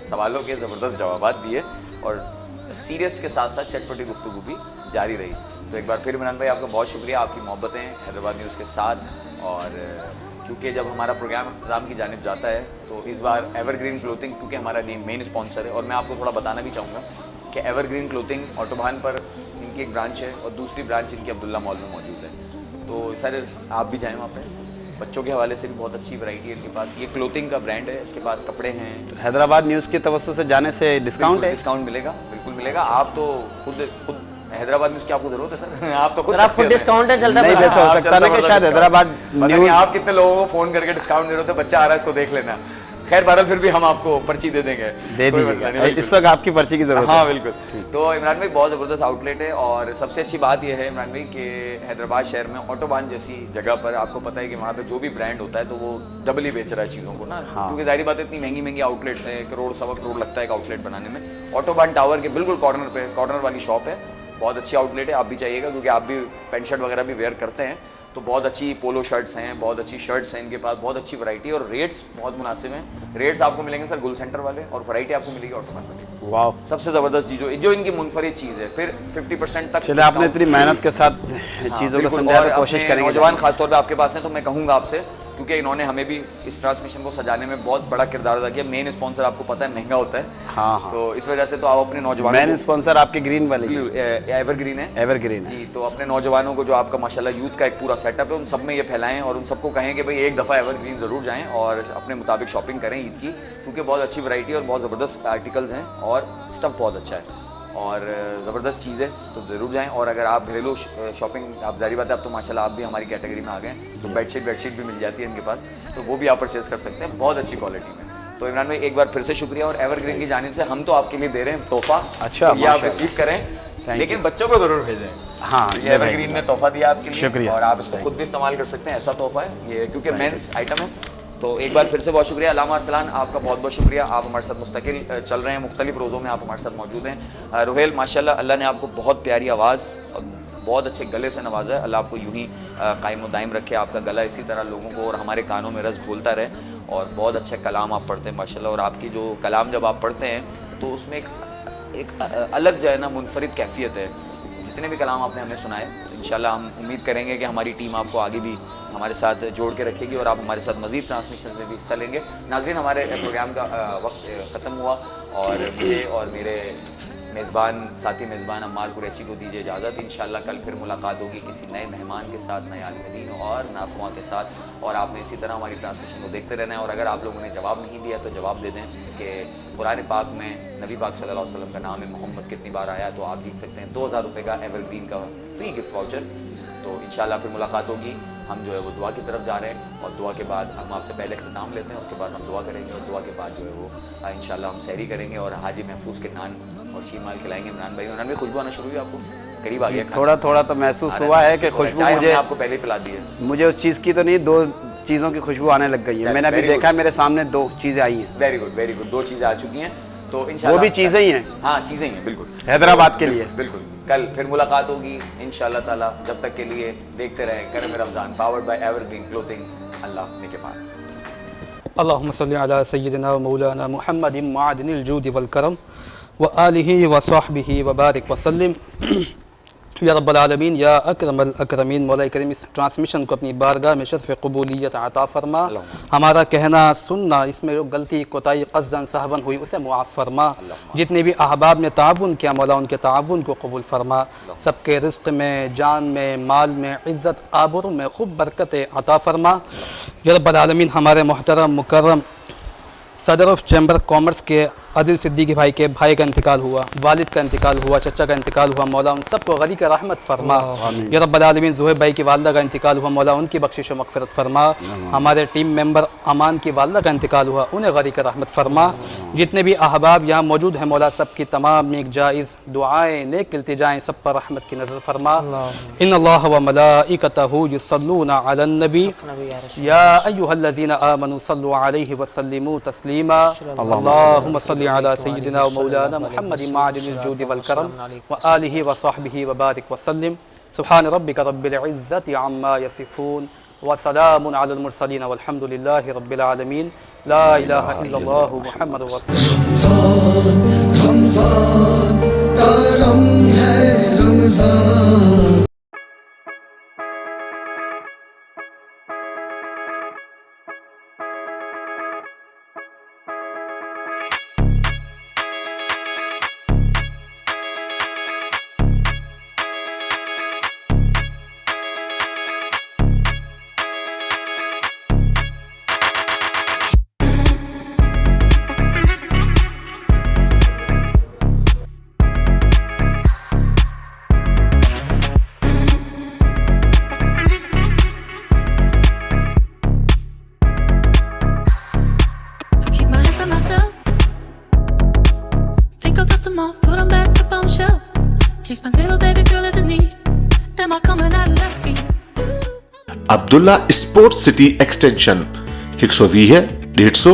سوالوں کے زبردست جوابات دیے اور سیریس کے ساتھ ساتھ چٹپٹی گفتگو بھی جاری رہی. تو ایک بار پھر عمران بھائی آپ کا بہت شکریہ, آپ کی محبتیں حیدرآباد نیوز کے ساتھ. اور کیونکہ جب ہمارا پروگرام اختتام کی جانب جاتا ہے تو اس بار ایور گرین کلوتھنگ کیونکہ ہمارا مین اسپانسر ہے, اور میں آپ کو تھوڑا بتانا بھی چاہوں گا کہ ایور گرین کلوتھنگ آٹوبان پر ان کی ایک برانچ ہے اور دوسری برانچ ان کی عبداللہ مال میں موجود ہے. تو سر آپ بھی جائیں وہاں پہ, بچوں کے حوالے سے بھی بہت اچھی ورائٹی ہے ان کے پاس. یہ کلوتھنگ کا برانڈ ہے, اس کے پاس کپڑے ہیں. حیدرآباد نیوز کی توسط سے جانے سے ڈسکاؤنٹ ہے؟ ڈسکاؤنٹ ملے گا, بالکل ملے گا. آپ تو خود حیدرآباد نیوز کی آپ کو ضرورت ہے سر, آپ تو خود ڈسکاؤنٹ ہے چلتا نہیں, جیسے ہو سکتا ہے کہ شاید حیدرآباد نیوز آپ کتنے لوگوں کو فون کر کے ڈسکاؤنٹ دے رہے ہوتے, بچہ آ رہا ہے اس کو دیکھ لینا. خیر بہرحال پھر بھی ہم آپ کو پرچی دے دیں گے, دے دیجیے, اس وقت آپ کی پرچی کی ضرورت ہے. ہاں بالکل. تو عمران بھائی بہت زبردست آؤٹ لیٹ ہے اور سب سے اچھی بات یہ ہے عمران بھائی کہ حیدرآباد شہر میں آٹوبان جیسی جگہ پر آپ کو پتہ ہے کہ وہاں پہ جو بھی برانڈ ہوتا ہے تو وہ ڈبل ہی بیچ رہا ہے چیزوں کو نا, کیونکہ ظاہری بات ہے اتنی مہنگی مہنگی آؤٹ لیٹس ہیں, کروڑ سوا کروڑ لگتا ہے ایک آؤٹ لیٹ بنانے میں. آٹوبان ٹاور کے بالکل کارنر پہ کارنر والی شاپ ہے, بہت اچھی آؤٹ لیٹ ہے, آپ بھی چاہیے گا کیونکہ آپ بھی پینٹ شرٹ وغیرہ بھی ویئر کرتے ہیں. تو بہت اچھی پولو شرٹس ہیں, بہت اچھی شرٹس ہیں ان کے پاس, بہت اچھی ورائٹی اور ریٹس بہت مناسب ہیں. ریٹس آپ کو ملیں گے سر گل سینٹر والے اور ورائٹی آپ کو ملے گی آٹوبان والے. واو, سب سے زبردست جو ان کی منفرد چیز ہے. پھر 50% تک چلے آپ نے اتنی محنت کے ساتھ چیزوں کو سمجھانے کی کوشش کریں گے. نوجوان خاص طور پہ آپ کے پاس ہیں تو میں کہوں گا آپ سے, کیونکہ انہوں نے ہمیں بھی اس ٹرانسمیشن کو سجانے میں بہت بڑا کردار ادا کیا. مین اسپانسر آپ کو پتہ ہے مہنگا ہوتا ہے, ہاں تو اس وجہ سے تو آپ اپنے نوجوانوں مین اسپانسر آپ کے گرین والے ایور گرین ہے, ایور گرین جی, تو اپنے نوجوانوں کو جو آپ کا ماشاءاللہ یوتھ کا ایک پورا سیٹ اپ ہے ان سب میں یہ پھیلائیں اور ان سب کو کہیں کہ بھائی ایک دفعہ ایور گرین ضرور جائیں اور اپنے مطابق شاپنگ کریں عید کی, کیونکہ بہت اچھی ورائٹی اور بہت زبردست آرٹیکلز ہیں اور اسٹف بہت اچھا ہے اور زبردست چیز ہے, تو ضرور جائیں. اور اگر آپ گھریلو شاپنگ, آپ ظاہری بات ہے اب تو ماشاءاللہ آپ بھی ہماری کیٹیگری میں آ گئے ہیں, تو بیڈ شیٹ بھی مل جاتی ہے ان کے پاس, تو وہ بھی آپ پرچیز کر سکتے ہیں بہت اچھی کوالٹی میں. تو عمران بھائی ایک بار پھر سے شکریہ, اور ایور گرین کی جانب سے ہم تو آپ کے لیے دے رہے ہیں تحفہ, اچھا یہ آپ ریسیو کریں لیکن بچوں کو ضرور بھیجیں. ہاں, یہ ایور گرین نے تحفہ دیا آپ کے لیے, شکریہ, اور آپ اس کو خود بھی استعمال کر سکتے ہیں, ایسا تحفہ ہے یہ کیونکہ مینس آئٹم ہے. تو ایک بار پھر سے بہت شکریہ. علامہ ارسلان آپ کا بہت بہت شکریہ, آپ ہمارے ساتھ مستقل چل رہے ہیں, مختلف روزوں میں آپ ہمارے ساتھ موجود ہیں. روہیل ماشاءاللہ اللہ نے آپ کو بہت پیاری آواز اور بہت اچھے گلے سے نوازا ہے, اللہ آپ کو یوں ہی قائم و دائم رکھے, آپ کا گلا اسی طرح لوگوں کو اور ہمارے کانوں میں رس گھولتا رہے, اور بہت اچھے کلام آپ پڑھتے ہیں ماشاءاللہ. اور آپ کی جو کلام جب آپ پڑھتے ہیں تو اس میں ایک ایک الگ جو ہے نا منفرد کیفیت ہے. جتنے بھی کلام آپ نے ہمیں سنائے انشاءاللہ ہم امید کریں گے کہ ہماری ٹیم آپ کو آگے بھی ہمارے ساتھ جوڑ کے رکھے گی اور آپ ہمارے ساتھ مزید ٹرانسمیشن میں بھی حصہ لیں گے. ناظرین ہمارے پروگرام کا وقت ختم ہوا اور مجھے اور میرے میزبان ساتھی میزبان عمار قریشی کو دیجیے اجازت. انشاءاللہ کل پھر ملاقات ہوگی کسی نئے مہمان کے ساتھ, نئے عالم دین اور ناتخواں کے ساتھ, اور آپ نے اسی طرح ہماری ٹرانسمیشن کو دیکھتے رہنا ہے. اور اگر آپ لوگوں نے جواب نہیں دیا تو جواب دے دیں کہ قرآن پاک میں نبی پاک صلی اللہ علیہ وسلم کا نام محمد کتنی بار آیا, تو آپ جیت سکتے ہیں 2000 روپے کا ایور گرین کا فری گفٹ واؤچر. تو انشاءاللہ پھر ملاقات ہوگی. ہم جو ہے وہ دعا کی طرف جا رہے ہیں اور دعا کے بعد ہم آپ سے پہلے اختتام لیتے ہیں, اس کے بعد ہم دعا کریں گے اور دعا کے بعد جو ہے وہ انشاءاللہ ہم سحری کریں گے اور حاجی محفوظ کے نان اور شیمال کھلائیں گے. عمران بھائی, عمران بھائی خوشبو آنا شروع ہوئی آپ کو؟ قریب آ گیا تھوڑا تھوڑا تو محسوس ہوا ہے کہ خوشبو مجھے آپ کو پہلے پلا دی ہے. مجھے اس چیز کی تو نہیں, 2 چیزوں کی خوشبو آنے لگ گئی ہے. میں نے ابھی دیکھا میرے سامنے 2 چیزیں آئی ہیں. ویری گڈ ویری گڈ, 2 چیزیں آ چکی ہیں. تو انشاءاللہ وہ بھی چیزیں ہی ہیں. ہاں چیزیں ہی ہیں بالکل, حیدرآباد کے لیے. بالکل کل پھر ملاقات ہوگی انشاءاللہ تعالی. جب تک کے لیے دیکھتے رہیں کرم Ramzan powered by evergreen clothing. Allah اپنے کے پاس. اللهم صل على سيدنا ومولانا محمد معدن الجود والكرم وآله وصحبه وبارك وسلم. یا رب العالمین یا اکرم الاکرمین, مولا کریم اس ٹرانسمیشن کو اپنی بارگاہ میں شرف قبولیت عطا فرما. ہمارا کہنا سننا اس میں جو غلطی کوتاہی قصداً صحباً ہوئی اسے معاف فرما. جتنے بھی احباب نے تعاون کیا مولا ان کے تعاون کو قبول فرما. سب کے رزق میں, جان میں, مال میں, عزت آبرو میں خوب برکت عطا فرما. یا رب العالمین ہمارے محترم مکرم صدر آف چیمبر کامرس کے عادل صدیقی بھائی کے بھائی کا انتقال ہوا, والد کا انتقال ہوا, چچا کا انتقال ہوا, مولا ان سب کو غنی کا رحمت فرما. یا رب العالمین زہیب بھائی کی والدہ کا انتقال ہوا, مولا ان کی بخشش و مغفرت فرما. ہمارے ٹیم ممبر امان کی والدہ کا انتقال ہوا, انہیں غنی کا رحمت فرما. جتنے بھی احباب یہاں موجود ہیں مولا سب کی تمام نیک جائز دعائیں نیک التجائیں سب پر رحمت کی نظر فرما. ان اللہ و ملائکتہ یصلون علی النبی یا ایھا الذین آمنوا صلوا علیہ وسلموا تسلیما. اللہم صل على سيدنا ومولانا محمد معدن الجود والكرم وآله وصحبه وبارك وسلم. سبحان ربك رب العزة عما يصفون وسلام على المرسلين والحمد لله رب العالمين. لا إله إلا الله محمد رسول الله. رمضان کرم ہے رمضان. عبداللہ اسپورٹس سٹی ایکسٹینشن 120 150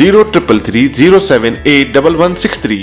0333078163.